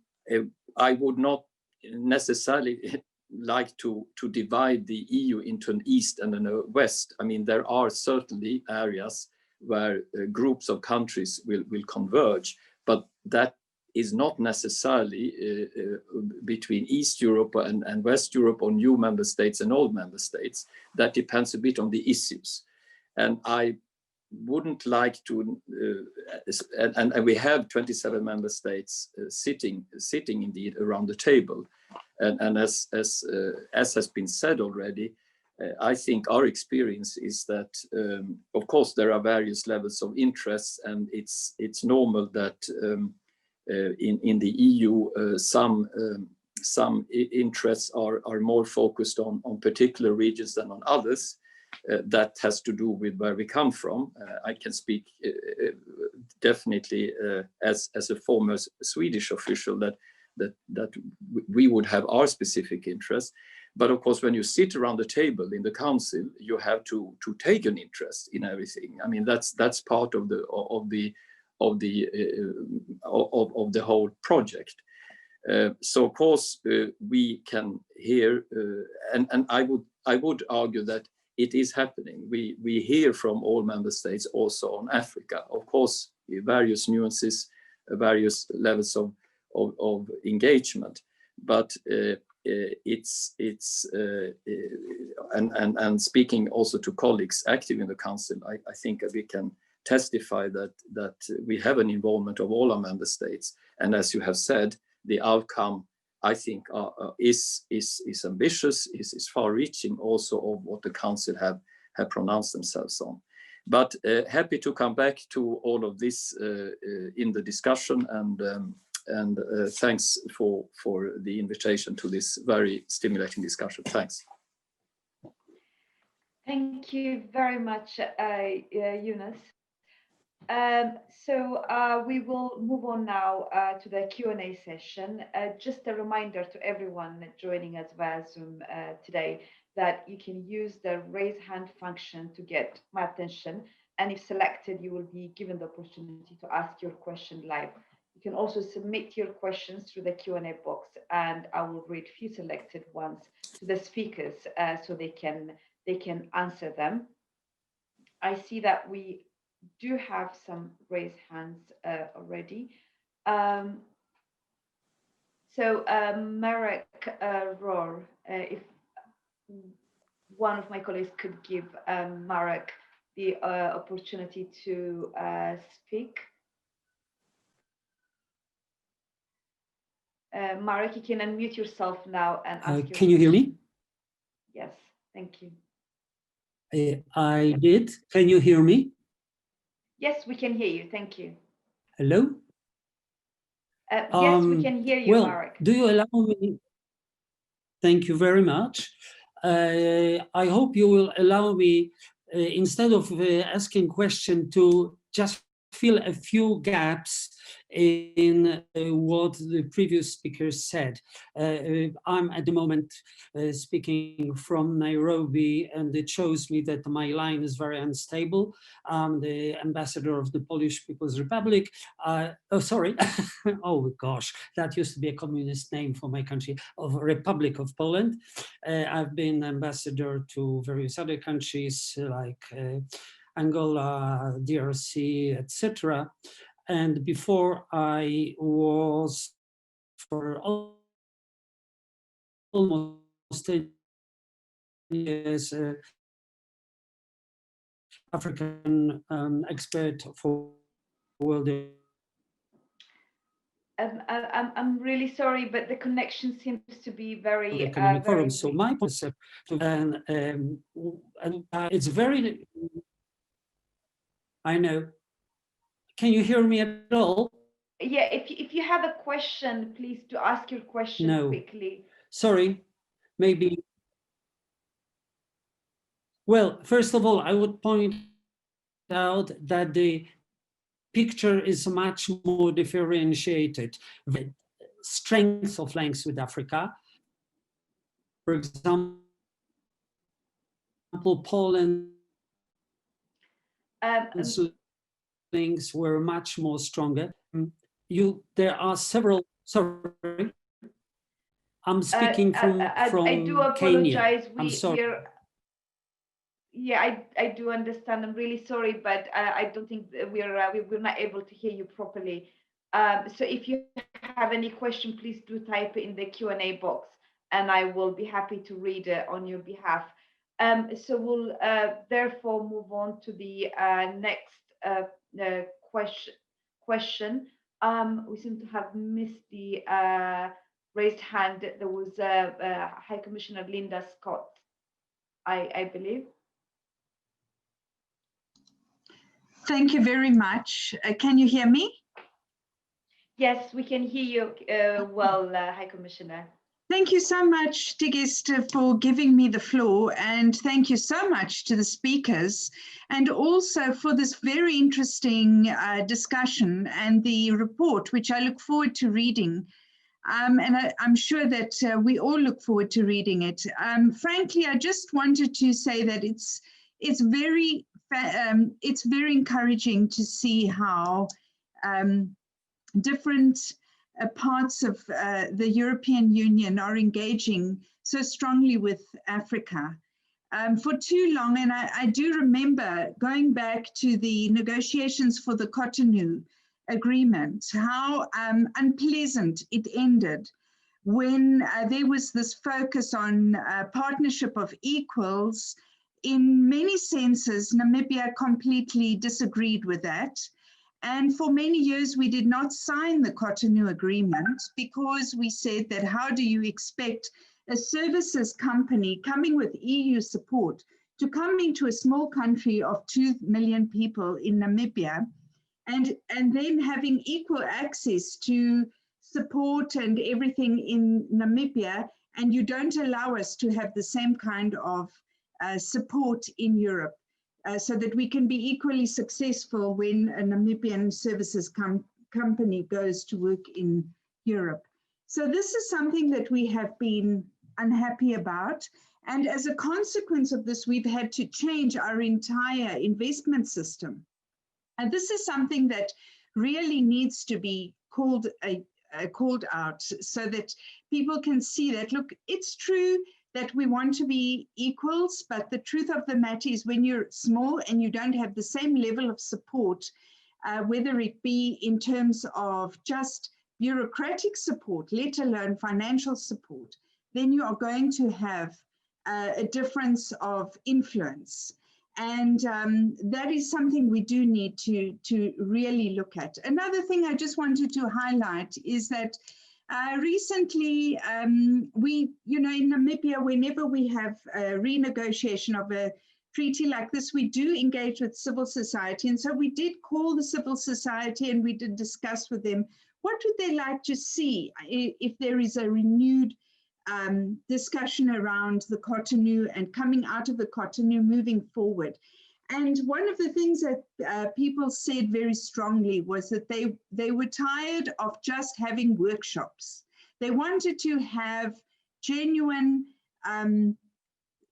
I would not necessarily like to divide the EU into an East and a West. I mean, there are certainly areas where groups of countries will converge, but that is not necessarily between East Europe and West Europe, or new member states and old member states. That depends a bit on the issues. And I wouldn't like to, and we have 27 member states sitting indeed around the table. And as has been said already, I think our experience is that, of course, there are various levels of interest, and it's normal that in the EU, some interests are more focused on particular regions than on others. That has to do with where we come from. I can speak definitely as a former Swedish official that we would have our specific interests. But of course, when you sit around the table in the council, you have to take an interest in everything. I mean, that's part of the whole project. So of course we can hear, and I would argue that it is happening. We hear from all member states also on Africa. Of course, various nuances, various levels of engagement, but and speaking also to colleagues active in the council, I think we can testify that we have an involvement of all our member states, and as you have said, the outcome I think is ambitious, is far-reaching also of what the council have pronounced themselves on. But happy to come back to all of this in the discussion, and thanks for the invitation to this very stimulating discussion. Thanks. Thank you very much, Eunice. So we will move on now to the Q&A session. Just a reminder to everyone joining us via Zoom today that you can use the raise hand function to get my attention. And if selected, you will be given the opportunity to ask your question live. You can also submit your questions through the Q&A box, and I will read a few selected ones to the speakers so they can answer them. I see that we do have some raised hands already. So Marek Rohr, if one of my colleagues could give Marek the opportunity to speak. Marek, you can unmute yourself now and ask your Can you hear me? Yes, thank you. I did. Can you hear me? Yes, we can hear you. Thank you. Hello? Yes, we can hear you, well, Marek. Do you allow me? Thank you very much. I hope you will allow me, instead of asking question, to just fill a few gaps in what the previous speakers said. I'm at the moment speaking from Nairobi, and it shows me that my line is very unstable. I'm the ambassador of the Polish People's Republic. Oh, sorry. Oh gosh, that used to be a communist name for my country, of Republic of Poland. I've been ambassador to various other countries like Angola, DRC, etc. And before I was for almost 10 years African expert for world. I'm really sorry, but the connection seems to be very, Economic very Forum. So my concept, and it's very. I know. Can you hear me at all? Yeah, if you have a question, please to ask your question quickly. Sorry, maybe. Well, first of all, I would point out that the picture is much more differentiated. The strength of links with Africa, for example, Poland. links were much more stronger. There are several, sorry, I'm speaking from I do Kenya. apologize. I'm sorry. Yeah, I do understand. I'm really sorry, but I don't think that we're not able to hear you properly. So if you have any question, please do type it in the Q&A box, and I will be happy to read it on your behalf. So we'll therefore move on to the next question. We seem to have missed the raised hand. There was High Commissioner Linda Scott, I believe. Thank you very much. Can you hear me? Yes, we can hear you well, High Commissioner. Thank you so much, Tigist, for giving me the floor, and thank you so much to the speakers, and also for this very interesting discussion and the report, which I look forward to reading. And I'm sure that we all look forward to reading it. Frankly, I just wanted to say that it's very encouraging to see how different parts of the European Union are engaging so strongly with Africa. For too long, and I do remember going back to the negotiations for the Cotonou Agreement, how unpleasant it ended when there was this focus on partnership of equals. In many senses, Namibia completely disagreed with that. And for many years, we did not sign the Cotonou Agreement because we said that how do you expect a services company coming with EU support to come into a small country of 2 million people in Namibia and then having equal access to support and everything in Namibia, and you don't allow us to have the same kind of support in Europe. So that we can be equally successful when a Namibian services company goes to work in Europe. So this is something that we have been unhappy about. And as a consequence of this, we've had to change our entire investment system. And this is something that really needs to be called out so that people can see that, look, it's true that we want to be equals, but the truth of the matter is when you're small and you don't have the same level of support, whether it be in terms of just bureaucratic support, let alone financial support, then you are going to have a difference of influence. And that is something we do need to really look at. Another thing I just wanted to highlight is that recently, in Namibia, whenever we have a renegotiation of a treaty like this, we do engage with civil society. And so we did call the civil society and we did discuss with them, what would they like to see if there is a renewed discussion around the Cotonou and coming out of the Cotonou moving forward. And one of the things that people said very strongly was that they were tired of just having workshops. They wanted to have genuine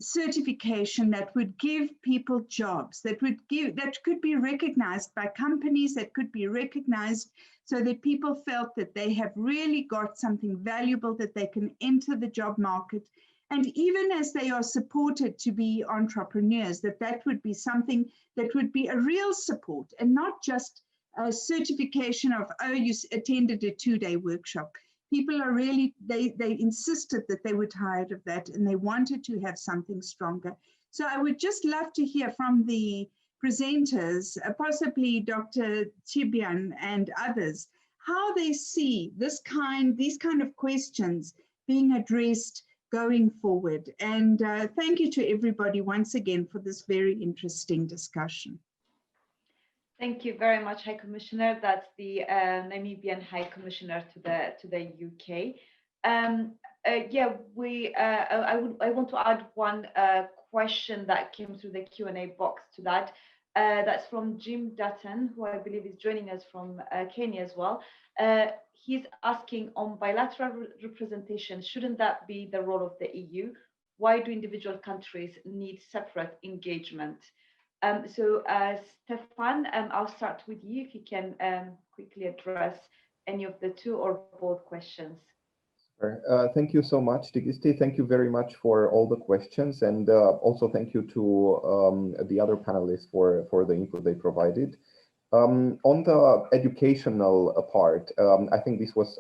certification that would give people jobs, that could be recognized by companies, that could be recognized so that people felt that they have really got something valuable, that they can enter the job market. And even as they are supported to be entrepreneurs, that would be something that would be a real support and not just a certification of, oh, you attended a 2-day workshop. People are really, they insisted that they were tired of that and they wanted to have something stronger. So I would just love to hear from the presenters, possibly Dr. Sibian and others, how they see these kind of questions being addressed going forward. And thank you to everybody once again for this very interesting discussion. Thank you very much, High Commissioner. That's the Namibian High Commissioner to the UK. I want to add one question that came through the Q&A box to that. That's from Jim Dutton, who I believe is joining us from Kenya as well. He's asking on bilateral representation, shouldn't that be the role of the EU? Why do individual countries need separate engagement? Stefan, I'll start with you if you can quickly address any of the two or both questions. Thank you so much, Tigisti. Thank you very much for all the questions, and also thank you to the other panelists for the input they provided. On the educational part, I think this was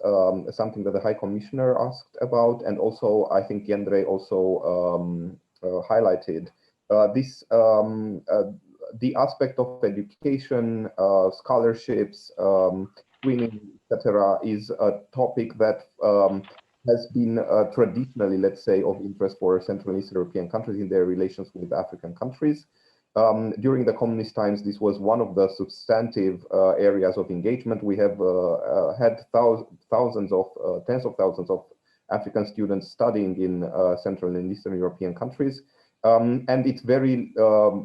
something that the High Commissioner asked about, and also I think Jendre also highlighted. The aspect of education, scholarships, screening, etc., is a topic that has been traditionally, let's say, of interest for Central and Eastern European countries in their relations with African countries. During the communist times, this was one of the substantive areas of engagement. We have had tens of thousands of African students studying in Central and Eastern European countries. And it's very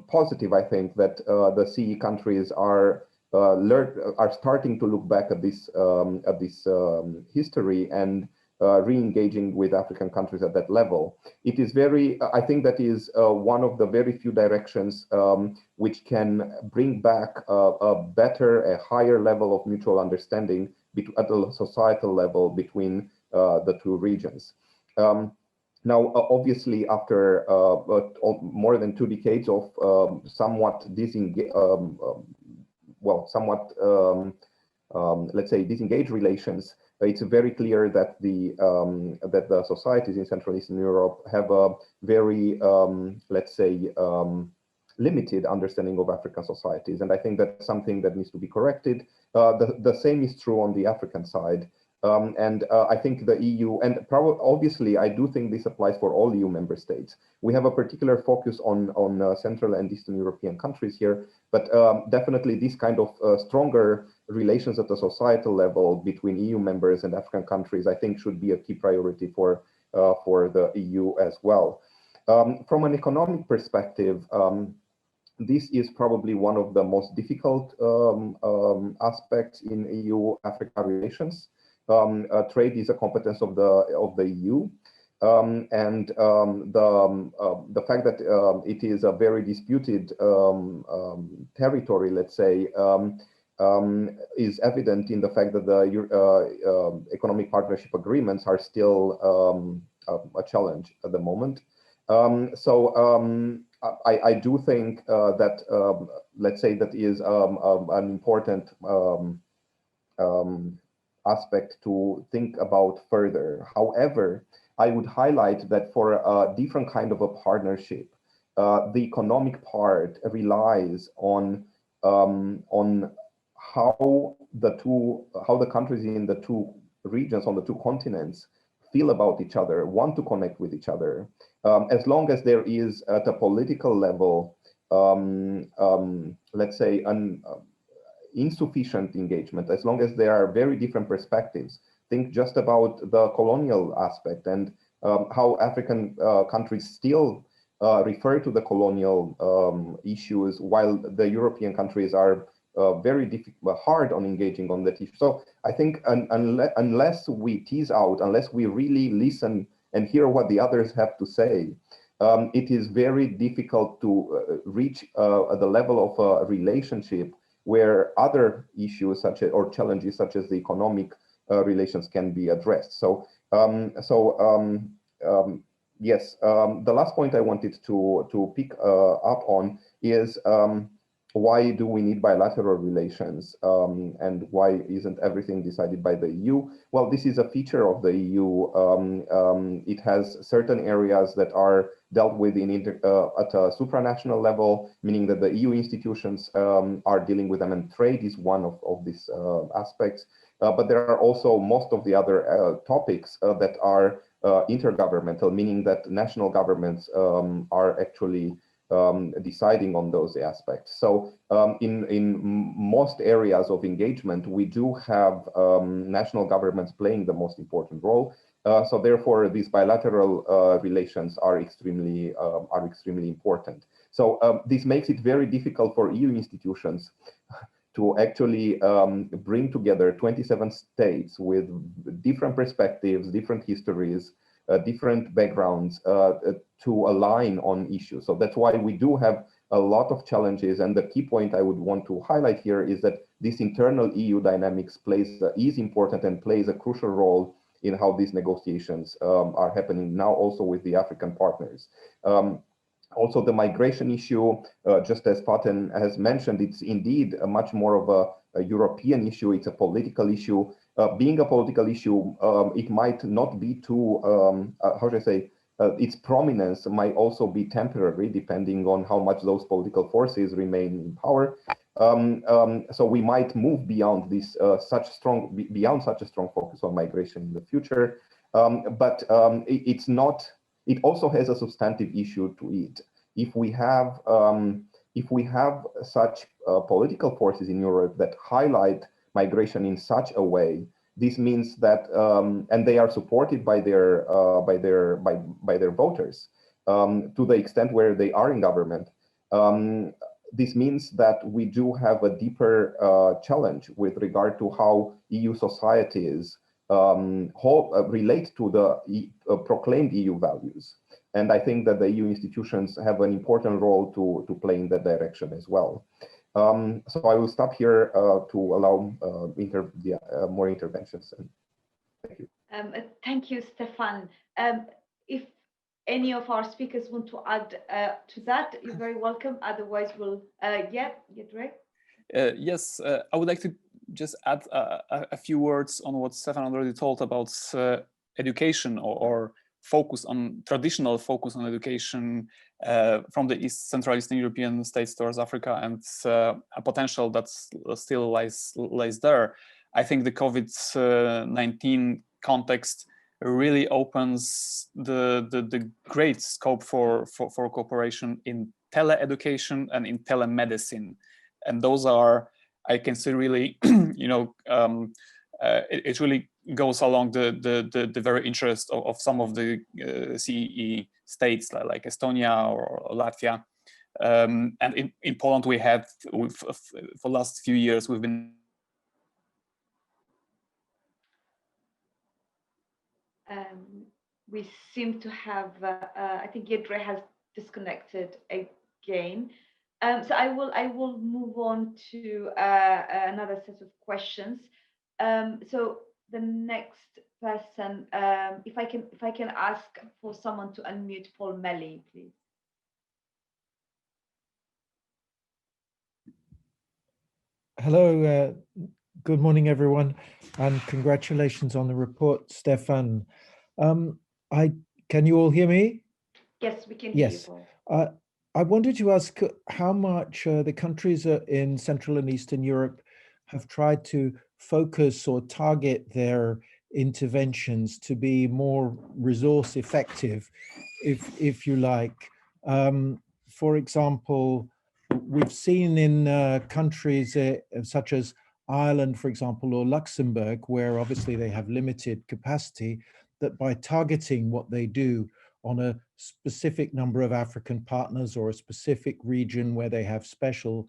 positive, I think, that the CEE countries are starting to look back at this history and re-engaging with African countries at that level. It is very, I think that is one of the very few directions which can bring back a higher level of mutual understanding at the societal level between the two regions. Now, obviously, after more than 2 decades of somewhat let's say disengaged relations, it's very clear that the societies in Central and Eastern Europe have a very, let's say, limited understanding of African societies, and I think that's something that needs to be corrected. The same is true on the African side. I think the EU, and obviously, I do think this applies for all EU member states. We have a particular focus on Central and Eastern European countries here, but definitely this kind of stronger relations at the societal level between EU members and African countries, I think, should be a key priority for the EU as well. From an economic perspective, this is probably one of the most difficult aspects in EU-Africa relations. Trade is a competence of the EU, and the fact that it is a very disputed territory, let's say, is evident in the fact that the economic partnership agreements are still a challenge at the moment. I do think that, let's say, that is an important aspect to think about further. However, I would highlight that for a different kind of a partnership, the economic part relies on how the countries in the two regions, on the two continents, feel about each other, want to connect with each other. As long as there is at a political level, let's say, insufficient engagement, as long as there are very different perspectives. Think just about the colonial aspect and how African countries still refer to the colonial issues, while the European countries are very hard on engaging on that issue. So I think unless we tease out, unless we really listen and hear what the others have to say, it is very difficult to reach the level of a relationship where other issues or challenges such as the economic relations can be addressed. So, yes, the last point I wanted to pick up on is why do we need bilateral relations, and why isn't everything decided by the EU? Well, this is a feature of the EU. It has certain areas that are dealt with at a supranational level, meaning that the EU institutions are dealing with them, and trade is one of these aspects. But there are also most of the other topics that are intergovernmental, meaning that national governments are actually deciding on those aspects. So in most areas of engagement, we do have national governments playing the most important role. So therefore, these bilateral relations are extremely important. So this makes it very difficult for EU institutions to actually bring together 27 states with different perspectives, different histories, different backgrounds to align on issues. So that's why we do have a lot of challenges. And the key point I would want to highlight here is that this internal EU dynamics is important and plays a crucial role in how these negotiations are happening now, also with the African partners. Also, the migration issue, just as Faten has mentioned, it's indeed a much more of a European issue. It's a political issue. Being a political issue, it might not be too, how should I say, its prominence might also be temporary, depending on how much those political forces remain in power. So we might move beyond this beyond such a strong focus on migration in the future. But it's not. It also has a substantive issue to it. If we have such political forces in Europe that highlight migration in such a way, this means that, and they are supported by their voters to the extent where they are in government. This means that we do have a deeper challenge with regard to how EU societies relate to the proclaimed EU values. And I think that the EU institutions have an important role to play in that direction as well. So I will stop here to allow more interventions. And thank you. Thank you, Stefan. If any of our speakers want to add to that, you're very welcome. Otherwise, we'll, Jędrzej? Yes, I would like to just add a few words on what Stefan already told about education or focus on traditional focus on education from the Central Eastern European states towards Africa, and a potential that still lies there. I think the COVID-19 context really opens the great scope for cooperation in teleeducation and in telemedicine, and those are, I can see, really, it really goes along the very interest of some of the CEE states like Estonia or Latvia. And in Poland, we had, for the last few years, we've been we seem to have, I think Jędrzej has disconnected again. So I will move on to another set of questions. So the next person, if I can ask for someone to unmute Paul Melly, please. Hello, good morning, everyone, and congratulations on the report, Stefan. Can you all hear me? Yes, we can hear you, Paul. I wanted to ask how much the countries in Central and Eastern Europe have tried to focus or target their interventions to be more resource effective, if you like. For example, we've seen in countries such as Ireland, for example, or Luxembourg, where obviously they have limited capacity, that by targeting what they do on a specific number of African partners or a specific region where they have special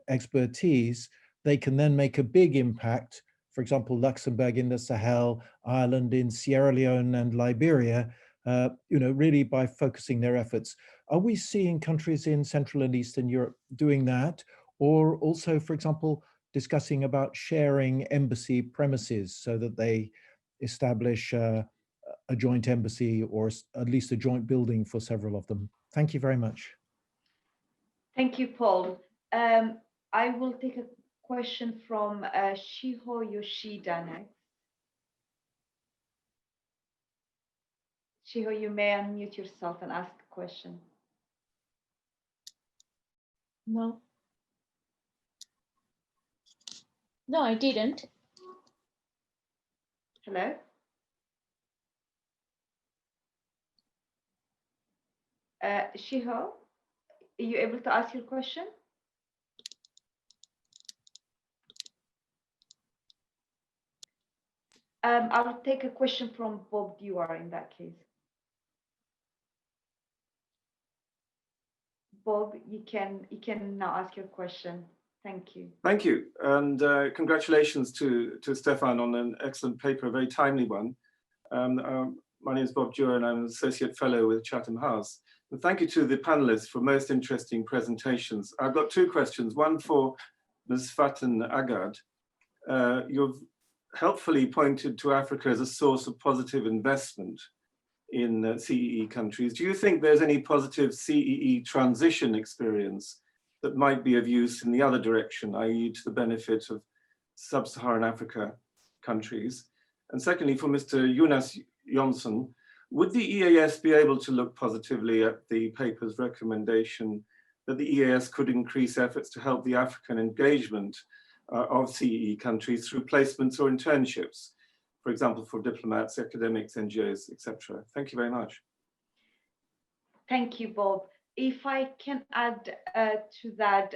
expertise, they can then make a big impact. For example, Luxembourg in the Sahel, Ireland in Sierra Leone and Liberia, really by focusing their efforts. Are we seeing countries in Central and Eastern Europe doing that? Or also, for example, discussing about sharing embassy premises so that they establish a joint embassy or at least a joint building for several of them? Thank you very much. Thank you, Paul. I will take a question from Shiho Yoshida next. Shiho, you may unmute yourself and ask a question. No. No, I didn't. Hello? Shiho, are you able to ask your question? I'll take a question from Bob Dewar in that case. Bob, you can now ask your question. Thank you. Thank you, and congratulations to Stefan on an excellent paper, a very timely one. My name is Bob Dewar, and I'm an associate fellow with Chatham House. And thank you to the panelists for most interesting presentations. I've got two questions, one for Ms. Faten Agad. You've helpfully pointed to Africa as a source of positive investment in CEE countries. Do you think there's any positive CEE transition experience that might be of use in the other direction, i.e. to the benefit of sub-Saharan Africa countries? And secondly, for Mr. Eunice Younsen, would the EAS be able to look positively at the paper's recommendation that the EAS could increase efforts to help the African engagement of CEE countries through placements or internships, for example, for diplomats, academics, NGOs, etc.? Thank you very much. Thank you, Bob. If I can add to that,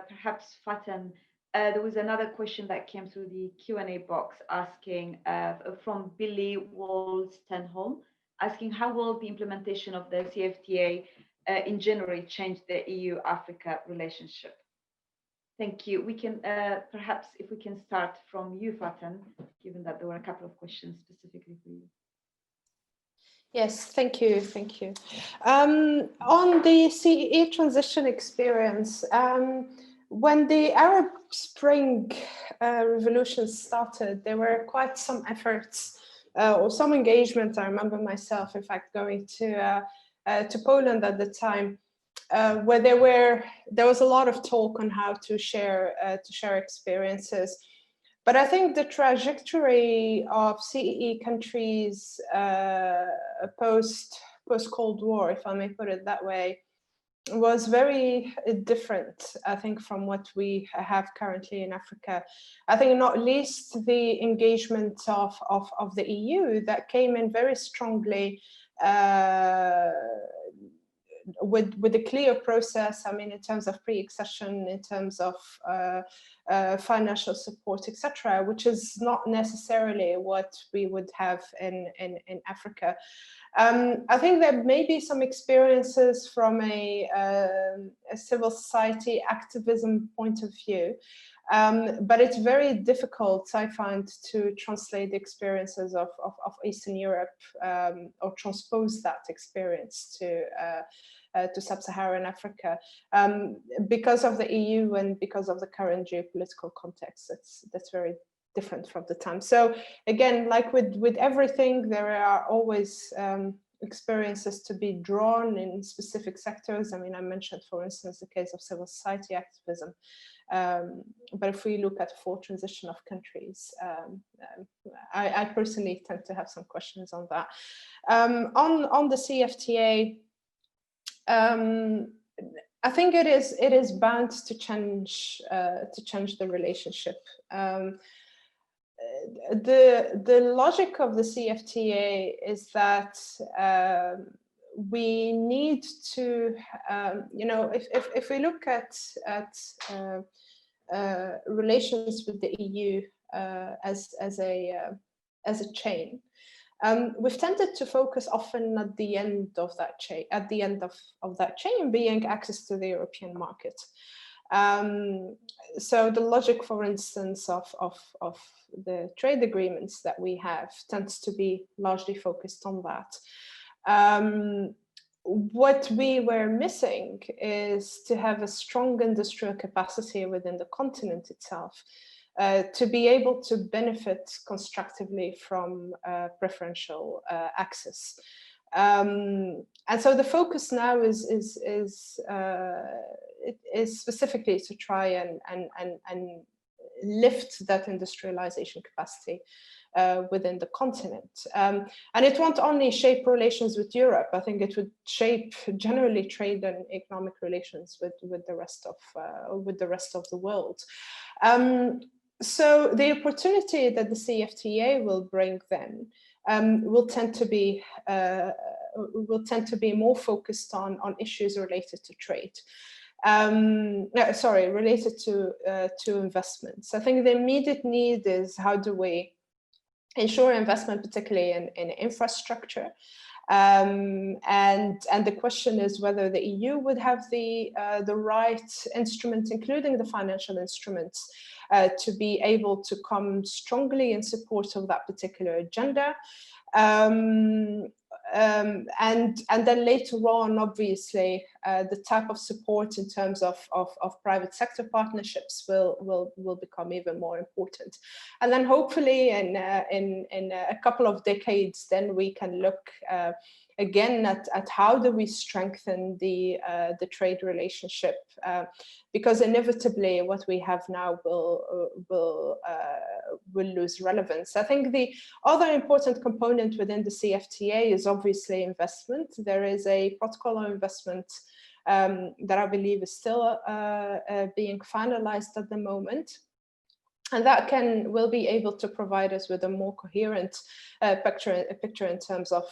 perhaps Faten, there was another question that came through the Q&A box asking from Billy Wall-Stenholm, asking how will the implementation of the CFTA in January change the EU-Africa relationship? Thank you. We can perhaps if we can start from you, Faten, given that there were a couple of questions specifically for you. Yes, thank you, thank you. On the CEE transition experience, when the Arab Spring revolution started, there were quite some efforts or some engagement. I remember myself, in fact, going to Poland at the time, where there was a lot of talk on how to share experiences. But I think the trajectory of CEE countries post Cold War, if I may put it that way, was very different, I think, from what we have currently in Africa. I think not least the engagement of the EU that came in very strongly with a clear process, I mean, in terms of pre-accession, in terms of financial support, etc., which is not necessarily what we would have in Africa. I think there may be some experiences from a civil society activism point of view, but it's very difficult, I find, to translate the experiences of Eastern Europe or transpose that experience to sub-Saharan Africa because of the EU and because of the current geopolitical context. That's very different from the time. So again, like with everything, there are always experiences to be drawn in specific sectors. I mean, I mentioned, for instance, the case of civil society activism. But if we look at the full transition of countries, I personally tend to have some questions on that. On the CFTA, I think it is bound to change the relationship. The logic of the CFTA is that we need to, if we look at relations with the EU as a chain, we've tended to focus often at the end of that chain, being access to the European market. So the logic, for instance, of the trade agreements that we have tends to be largely focused on that. What we were missing is to have a strong industrial capacity within the continent itself, to be able to benefit constructively from preferential access. And so the focus now is specifically to try and lift that industrialization capacity within the continent. And it won't only shape relations with Europe. I think it would shape generally trade and economic relations with the rest of the world. So the opportunity that the CFTA will bring then will tend to be more focused on issues related to trade. Related to investments. I think the immediate need is how do we ensure investment, particularly in infrastructure, and the question is whether the EU would have the right instruments, including the financial instruments, to be able to come strongly in support of that particular agenda. then later on, obviously, the type of support in terms of private sector partnerships will become even more important. And then hopefully in a couple of decades, then we can look again at how do we strengthen the trade relationship, because inevitably what we have now will lose relevance. I think the other important component within the CFTA is obviously investment. There is a protocol on investment that I believe is still being finalized at the moment. And that will be able to provide us with a more coherent picture in terms of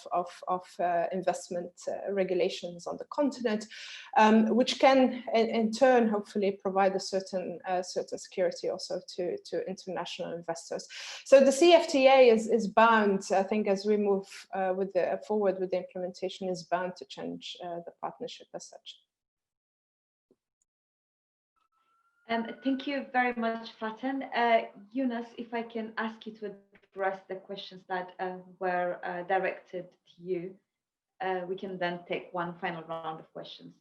investment regulations on the continent, which can in turn hopefully provide a certain security also to international investors. So the CFTA is bound, I think, as we move forward with the implementation, is bound to change the partnership as such. Thank you very much, Faten. Eunice, if I can ask you to address the questions that were directed to you, we can then take one final round of questions.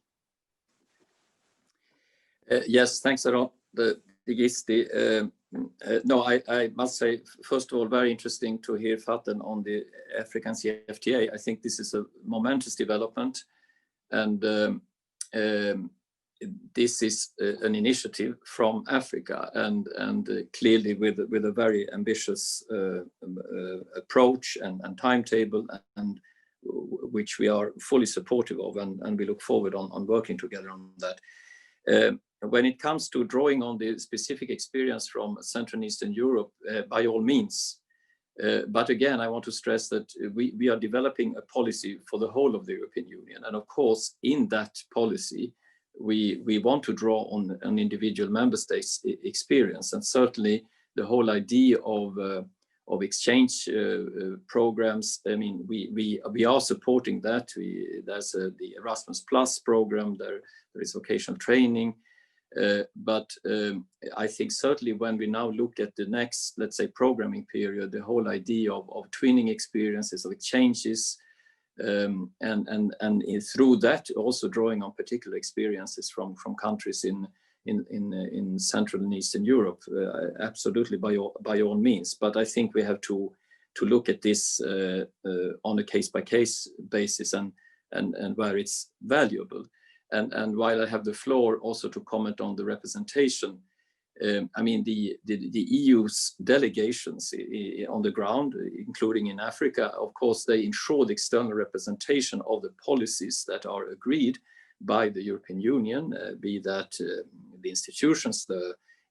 Yes, thanks a lot, Gisti. No, I must say, first of all, very interesting to hear Faten on the African CFTA. I think this is a momentous development, and this is an initiative from Africa, and clearly with a very ambitious approach and timetable, and which we are fully supportive of, and we look forward on working together on that. When it comes to drawing on the specific experience from Central and Eastern Europe, by all means. But again, I want to stress that we are developing a policy for the whole of the European Union, and of course, in that policy, we want to draw on an individual member states' experience, and certainly the whole idea of exchange programs. I mean, we are supporting that. There's the Erasmus Plus program. There is vocational training, but I think certainly when we now look at the next, let's say, programming period, the whole idea of twinning experiences, of exchanges. And through that also drawing on particular experiences from countries in Central and Eastern Europe, absolutely by all means. But I think we have to look at this on a case-by-case basis and where it's valuable. And while I have the floor also to comment on the representation, I mean, the EU's delegations on the ground, including in Africa, of course, they ensure the external representation of the policies that are agreed by the European Union, be that the institutions,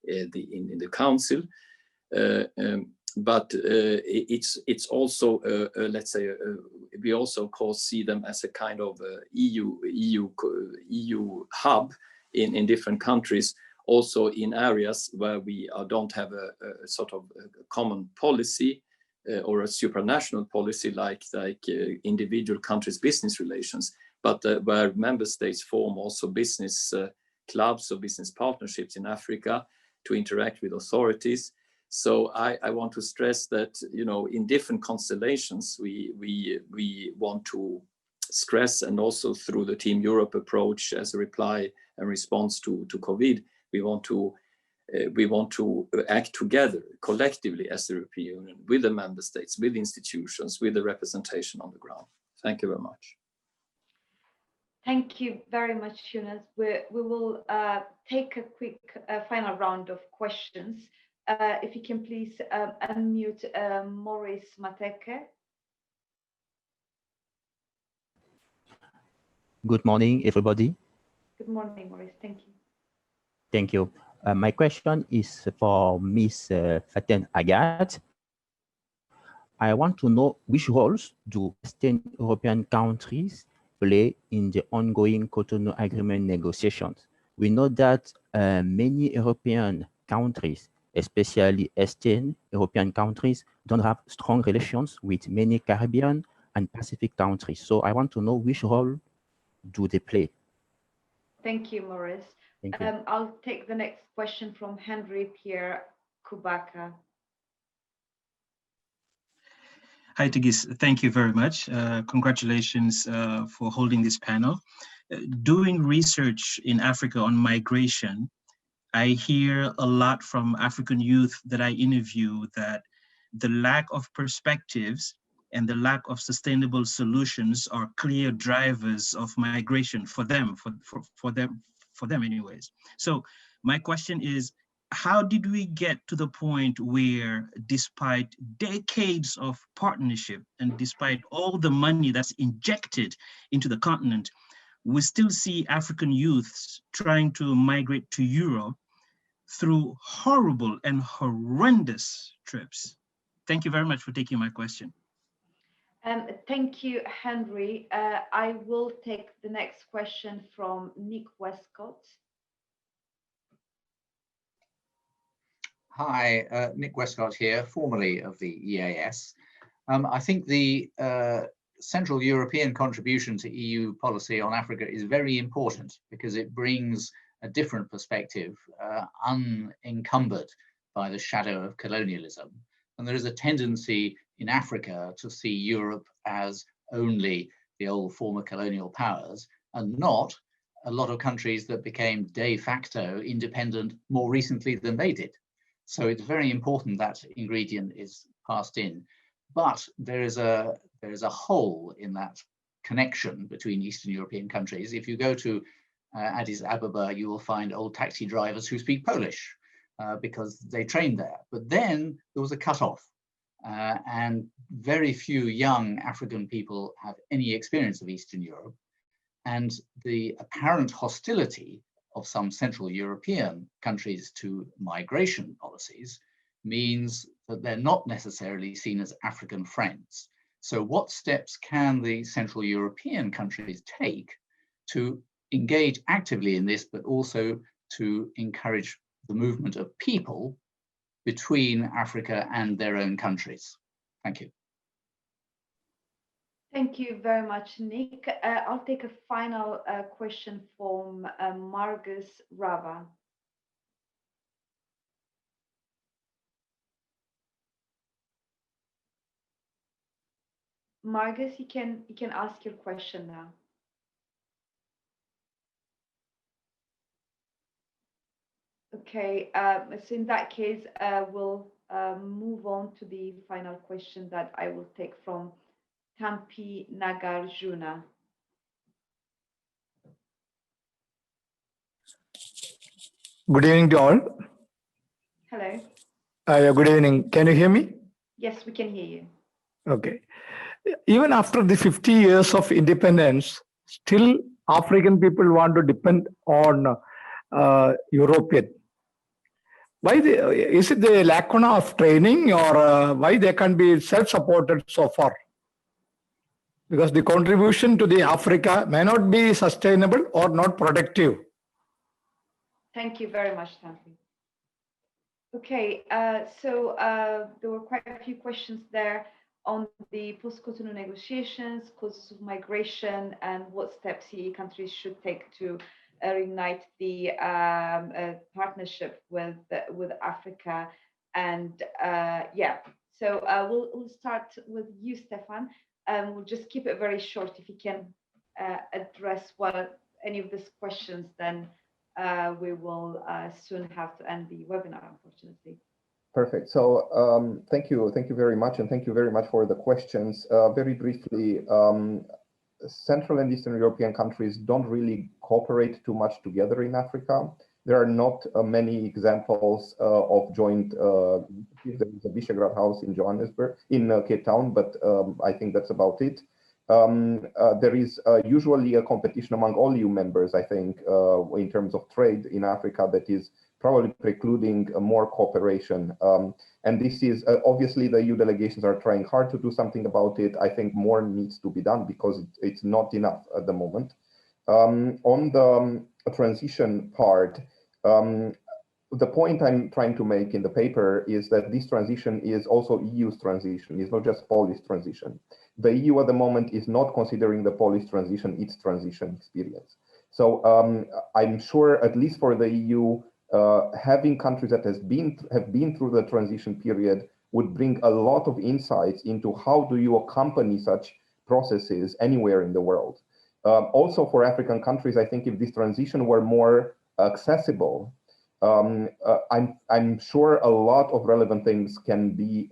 in the Council. But it's also, let's say, we also, of course, see them as a kind of EU hub in different countries, also in areas where we don't have a sort of a common policy or a supranational policy like individual countries' business relations, but where member states form also business clubs or business partnerships in Africa to interact with authorities. So I want to stress that, you know, in different constellations, we want to stress, and also through the Team Europe approach as a reply and response to COVID, we want to act together collectively as the European Union, with the member states, with institutions, with the representation on the ground. Thank you very much. Thank you very much, Eunice. We will take a quick final round of questions. If you can please unmute Maurice Mateke. Good morning, everybody. Good morning, Maurice. Thank you. Thank you. My question is for Ms. Faten Agad. I want to know which roles do Western European countries play in the ongoing Cotonou Agreement negotiations. We know that many European countries, especially Eastern European countries, don't have strong relations with many Caribbean and Pacific countries. So I want to know which role do they play? Thank you, Maurice. I'll take the next question from Henry Pierre Kubaka. Hi, Tigis. Thank you very much. Congratulations for holding this panel. Doing research in Africa on migration, I hear a lot from African youth that I interview that the lack of perspectives and the lack of sustainable solutions are clear drivers of migration for them, for them anyways. So my question is, how did we get to the point where, despite decades of partnership and despite all the money that's injected into the continent, we still see African youths trying to migrate to Europe through horrible and horrendous trips? Thank you very much for taking my question. Thank you, Henry. I will take the next question from Nick Westcott. Hi, Nick Westcott here, formerly of the EAS. I think the Central European contribution to EU policy on Africa is very important because it brings a different perspective, unencumbered by the shadow of colonialism. And there is a tendency in Africa to see Europe as only the old former colonial powers and not a lot of countries that became de facto independent more recently than they did. So it's very important that ingredient is passed in. But there is a hole in that connection between Eastern European countries. If you go to Addis Ababa, you will find old taxi drivers who speak Polish because they trained there. But then there was a cutoff, and very few young African people have any experience of Eastern Europe. And the apparent hostility of some Central European countries to migration policies means that they're not necessarily seen as African friends. So what steps can the Central European countries take to engage actively in this, but also to encourage the movement of people between Africa and their own countries? Thank you. Thank you very much, Nick. I'll take a final question from Margus Rava. Margus, you can ask your question now. Okay, so in that case, we'll move on to the final question that I will take from Tampi Nagarjuna. Good evening to all. Hello. Good evening. Can you hear me? Yes, we can hear you. Okay. Even after the 50 years of independence, still African people want to depend on European. Why is it the lacuna of training, or why they can be self-supported so far? Because the contribution to the Africa may not be sustainable or not productive. Thank you very much, Tampi. Okay, so there were quite a few questions there on the post-Cotonou negotiations, causes of migration, and what steps CEE countries should take to reignite the partnership with Africa. And yeah, so we'll start with you, Stefan. We'll just keep it very short. If you can address any of these questions, then we will soon have to end the webinar, unfortunately. Perfect. So thank you very much, and thank you very much for the questions. Very briefly, Central and Eastern European countries don't really cooperate too much together in Africa. There are not many examples of joint. There is a Visegrad House in Johannesburg, in Cape Town, but I think that's about it. There is usually a competition among all EU members, I think, in terms of trade in Africa that is probably precluding more cooperation. And this is obviously the EU delegations are trying hard to do something about it. I think more needs to be done because it's not enough at the moment. On the transition part, the point I'm trying to make in the paper is that this transition is also EU's transition. It's not just Polish transition. The EU at the moment is not considering the Polish transition its transition experience. So I'm sure, at least for the EU, having countries that have been through the transition period would bring a lot of insights into how do you accompany such processes anywhere in the world. Also for African countries, I think if this transition were more accessible, I'm sure a lot of relevant things can be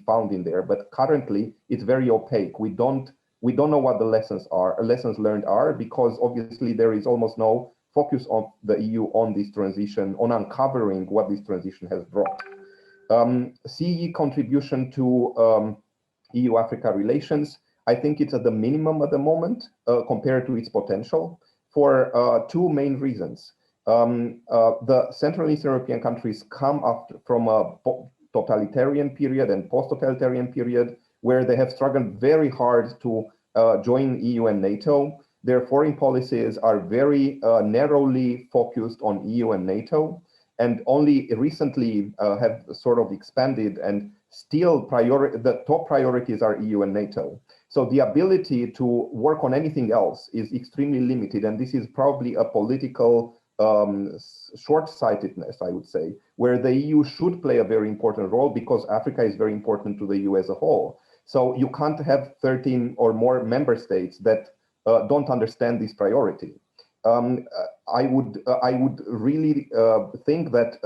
found in there, but currently it's very opaque. We don't know what the lessons learned are, because obviously there is almost no focus of the EU on this transition, on uncovering what this transition has brought. CEE contribution to EU-Africa relations, I think it's at the minimum at the moment compared to its potential for two main reasons. The Central and Eastern European countries come from a totalitarian period and post-totalitarian period where they have struggled very hard to join EU and NATO. Their foreign policies are very narrowly focused on EU and NATO, and only recently have sort of expanded, and still the top priorities are EU and NATO. So the ability to work on anything else is extremely limited, and this is probably a political short-sightedness, I would say, where the EU should play a very important role because Africa is very important to the EU as a whole. So you can't have 13 or more member states that don't understand this priority. I would really think that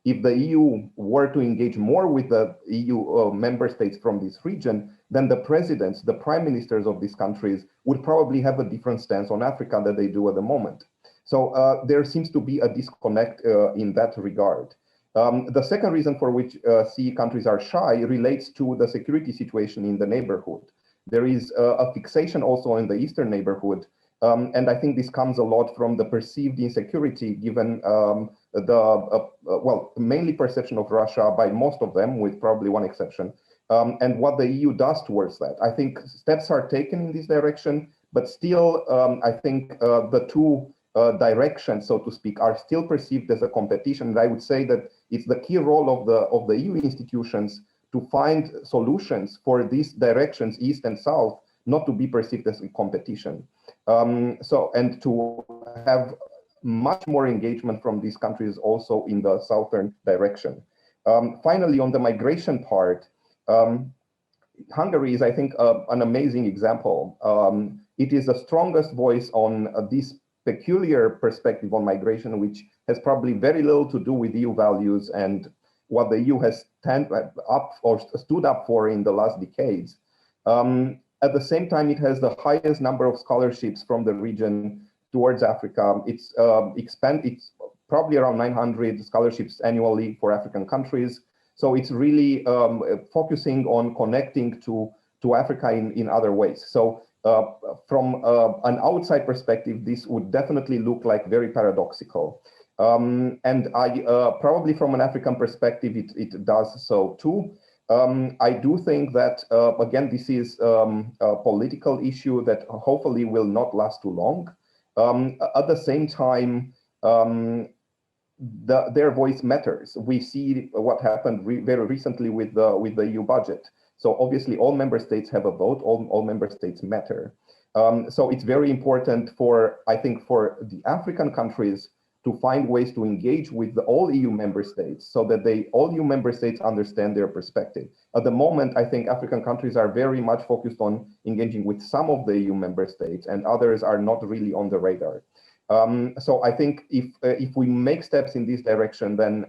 if the EU were to engage more with the EU member states from this region, then the presidents, the prime ministers of these countries would probably have a different stance on Africa than they do at the moment. So there seems to be a disconnect in that regard. The second reason for which CEE countries are shy relates to the security situation in the neighborhood. There is a fixation also in the eastern neighborhood, and I think this comes a lot from the perceived insecurity given well, mainly perception of Russia by most of them, with probably one exception, and what the EU does towards that. I think steps are taken in this direction, but still, I think the two directions, so to speak, are still perceived as a competition. And I would say that it's the key role of the EU institutions to find solutions for these directions, east and south, not to be perceived as a competition. And to have much more engagement from these countries also in the southern direction. Finally, on the migration part, Hungary is, I think, an amazing example. It is the strongest voice on this peculiar perspective on migration, which has probably very little to do with EU values and what the EU has stood up for in the last decades. At the same time, it has the highest number of scholarships from the region towards Africa. It's probably around 900 scholarships annually for African countries. So it's really focusing on connecting to Africa in other ways. So from an outside perspective, this would definitely look like very paradoxical. And probably from an African perspective, it does so too. I do think that, again, this is a political issue that hopefully will not last too long. At the same time, their voice matters. We see what happened very recently with the EU budget. So obviously all member states have a vote, all member states matter. So it's very important for, I think, for the African countries to find ways to engage with all EU member states so that all EU member states understand their perspective. At the moment, I think African countries are very much focused on engaging with some of the EU member states, and others are not really on the radar. So I think if we make steps in this direction, then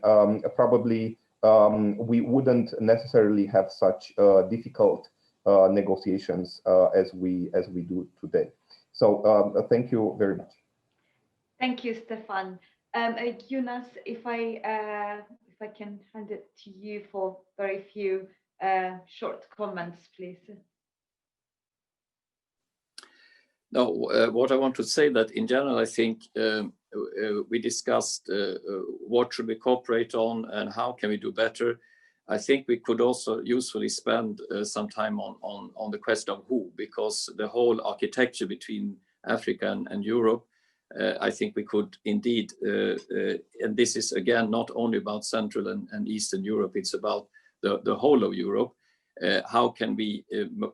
probably we wouldn't necessarily have such difficult negotiations as we do today. So thank you very much. Thank you, Stefan. Eunice, if I can hand it to you for very few short comments, please. No, what I want to say that in general, I think we discussed what should we cooperate on and how can we do better. I think we could also usefully spend some time on the question of who, because the whole architecture between Africa and Europe, I think we could indeed, and this is again not only about Central and Eastern Europe, it's about the whole of Europe. How can we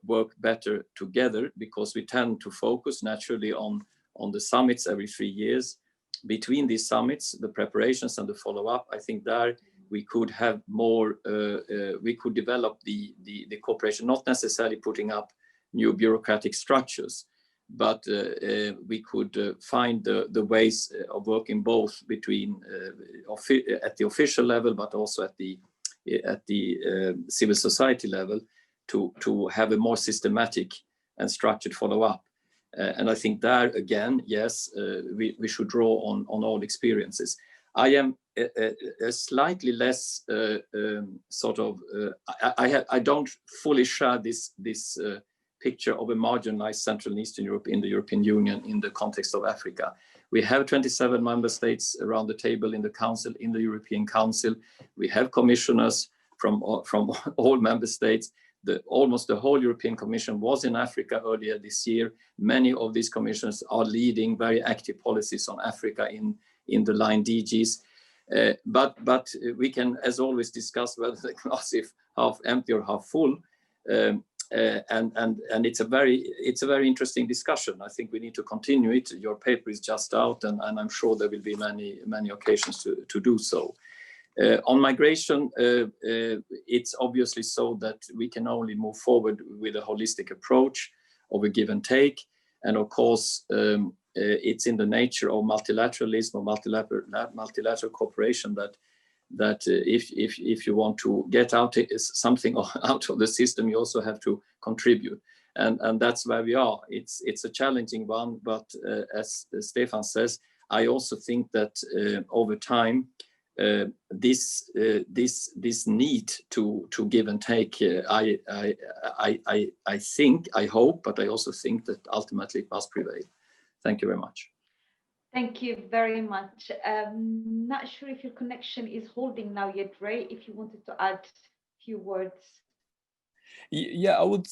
work better together, because we tend to focus naturally on the summits every 3 years. Between these summits, the preparations and the follow-up, I think there we could have more, we could develop the cooperation, not necessarily putting up new bureaucratic structures, but we could find the ways of working both between at the official level, but also at the civil society level to have a more systematic and structured follow-up. And I think there again, yes, we should draw on all experiences. I am a slightly less sort of, I don't fully share this picture of a marginalized Central and Eastern Europe in the European Union in the context of Africa. We have 27 member states around the table in the Council, in the European Council. We have commissioners from all member states. Almost the whole European Commission was in Africa earlier this year. Many of these commissioners are leading very active policies on Africa in the line DGs. But we can, as always, discuss whether the glass is half empty or half full. And it's a very interesting discussion. I think we need to continue it. Your paper is just out, and I'm sure there will be many occasions to do so. On migration, it's obviously so that we can only move forward with a holistic approach of a give and take. And of course, it's in the nature of multilateralism or multilateral cooperation that if you want to get out something out of the system, you also have to contribute. And that's where we are. It's a challenging one, but as Stefan says, I also think that over time, this need to give and take, I think, I hope, but I also think that ultimately it must prevail. Thank you very much. Thank you very much. Not sure if your connection is holding now yet, Ray, if you wanted to add a few words. Yeah, I would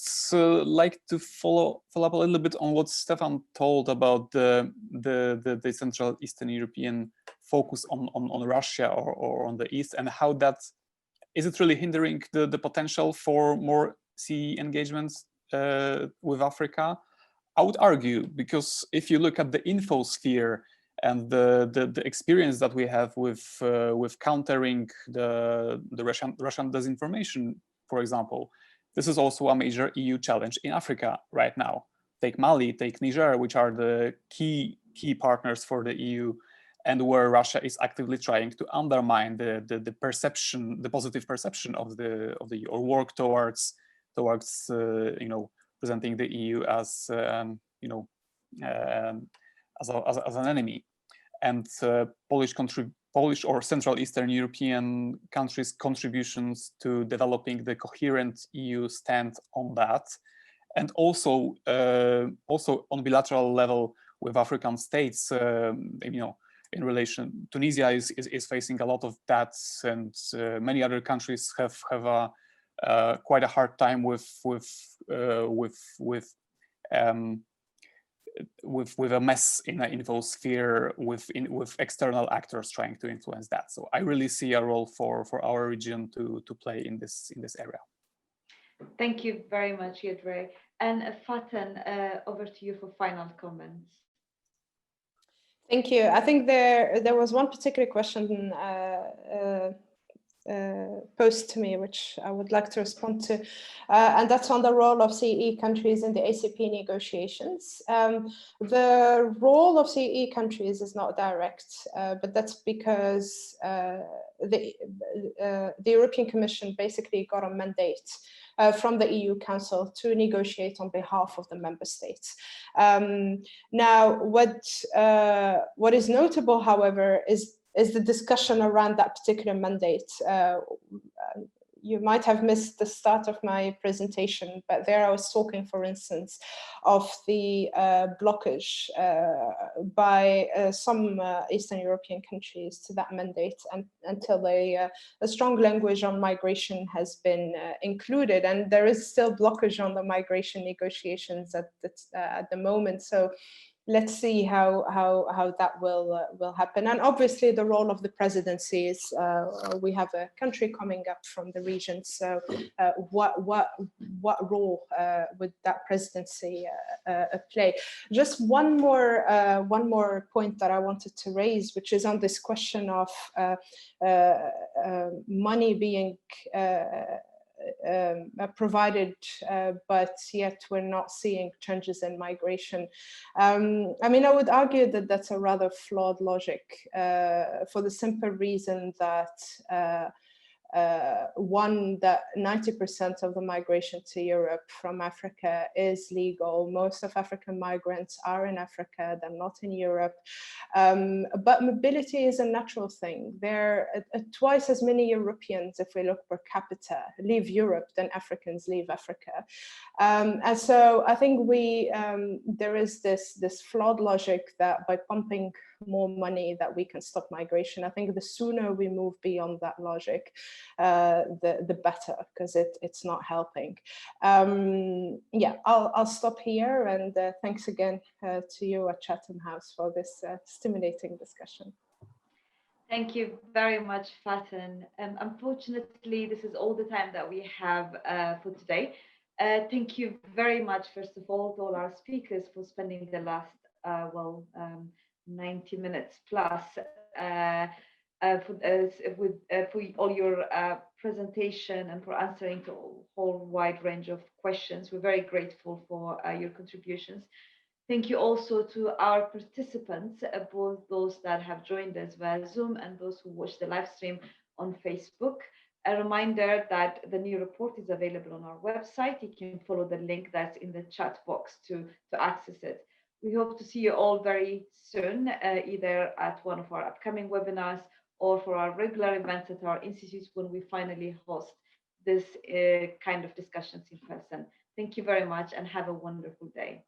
like to follow up a little bit on what Stefan told about the Central Eastern European focus on Russia or on the East, and how that is it really hindering the potential for more CEE engagements with Africa? I would argue, because if you look at the infosphere and the experience that we have with countering the Russian disinformation, for example, this is also a major EU challenge in Africa right now. Take Mali, take Niger, which are the key partners for the EU, and where Russia is actively trying to undermine the perception, the positive perception of the EU, or work towards presenting the EU as as an enemy. And Polish or Central Eastern European countries' contributions to developing the coherent EU stand on that, and also on bilateral level with African states, in relation, Tunisia is facing a lot of that, and many other countries have quite a hard time with a mess in an infosphere with external actors trying to influence that. So I really see a role for our region to play in this area. Thank you very much, Yedre. And Faten, over to you for final comments. Thank you. I think there was one particular question posed to me, which I would like to respond to, and that's on the role of CEE countries in the ACP negotiations. The role of CEE countries is not direct, but that's because the European Commission basically got a mandate from the EU Council to negotiate on behalf of the member states. Now, what is notable, however, is the discussion around that particular mandate. You might have missed the start of my presentation, but there I was talking, for instance, of the blockage by some Eastern European countries to that mandate, and until a strong language on migration has been included. And there is still blockage on the migration negotiations at the moment. So let's see how that will happen. And obviously the role of the presidency is, we have a country coming up from the region, so what role would that presidency play? Just one more point that I wanted to raise, which is on this question of money being provided, but yet we're not seeing changes in migration. I mean, I would argue that that's a rather flawed logic, for the simple reason that one, that 90% of the migration to Europe from Africa is legal. Most of African migrants are in Africa, they're not in Europe. But mobility is a natural thing. There are twice as many Europeans, if we look per capita, leave Europe than Africans leave Africa. And so I think there is this flawed logic that by pumping more money that we can stop migration. I think the sooner we move beyond that logic, the better, because it's not helping. Yeah, I'll stop here, and thanks again to you at Chatham House for this stimulating discussion. Thank you very much, Faten. Unfortunately, this is all the time that we have for today. Thank you very much, first of all, to all our speakers for spending the last 90 minutes plus for all your presentation and for answering to a whole wide range of questions. We're very grateful for your contributions. Thank you also to our participants, both those that have joined us via Zoom and those who watch the live stream on Facebook. A reminder that the new report is available on our website. You can follow the link that's in the chat box to access it. We hope to see you all very soon, either at one of our upcoming webinars or for our regular events at our institutes when we finally host this kind of discussions in person. Thank you very much and have a wonderful day.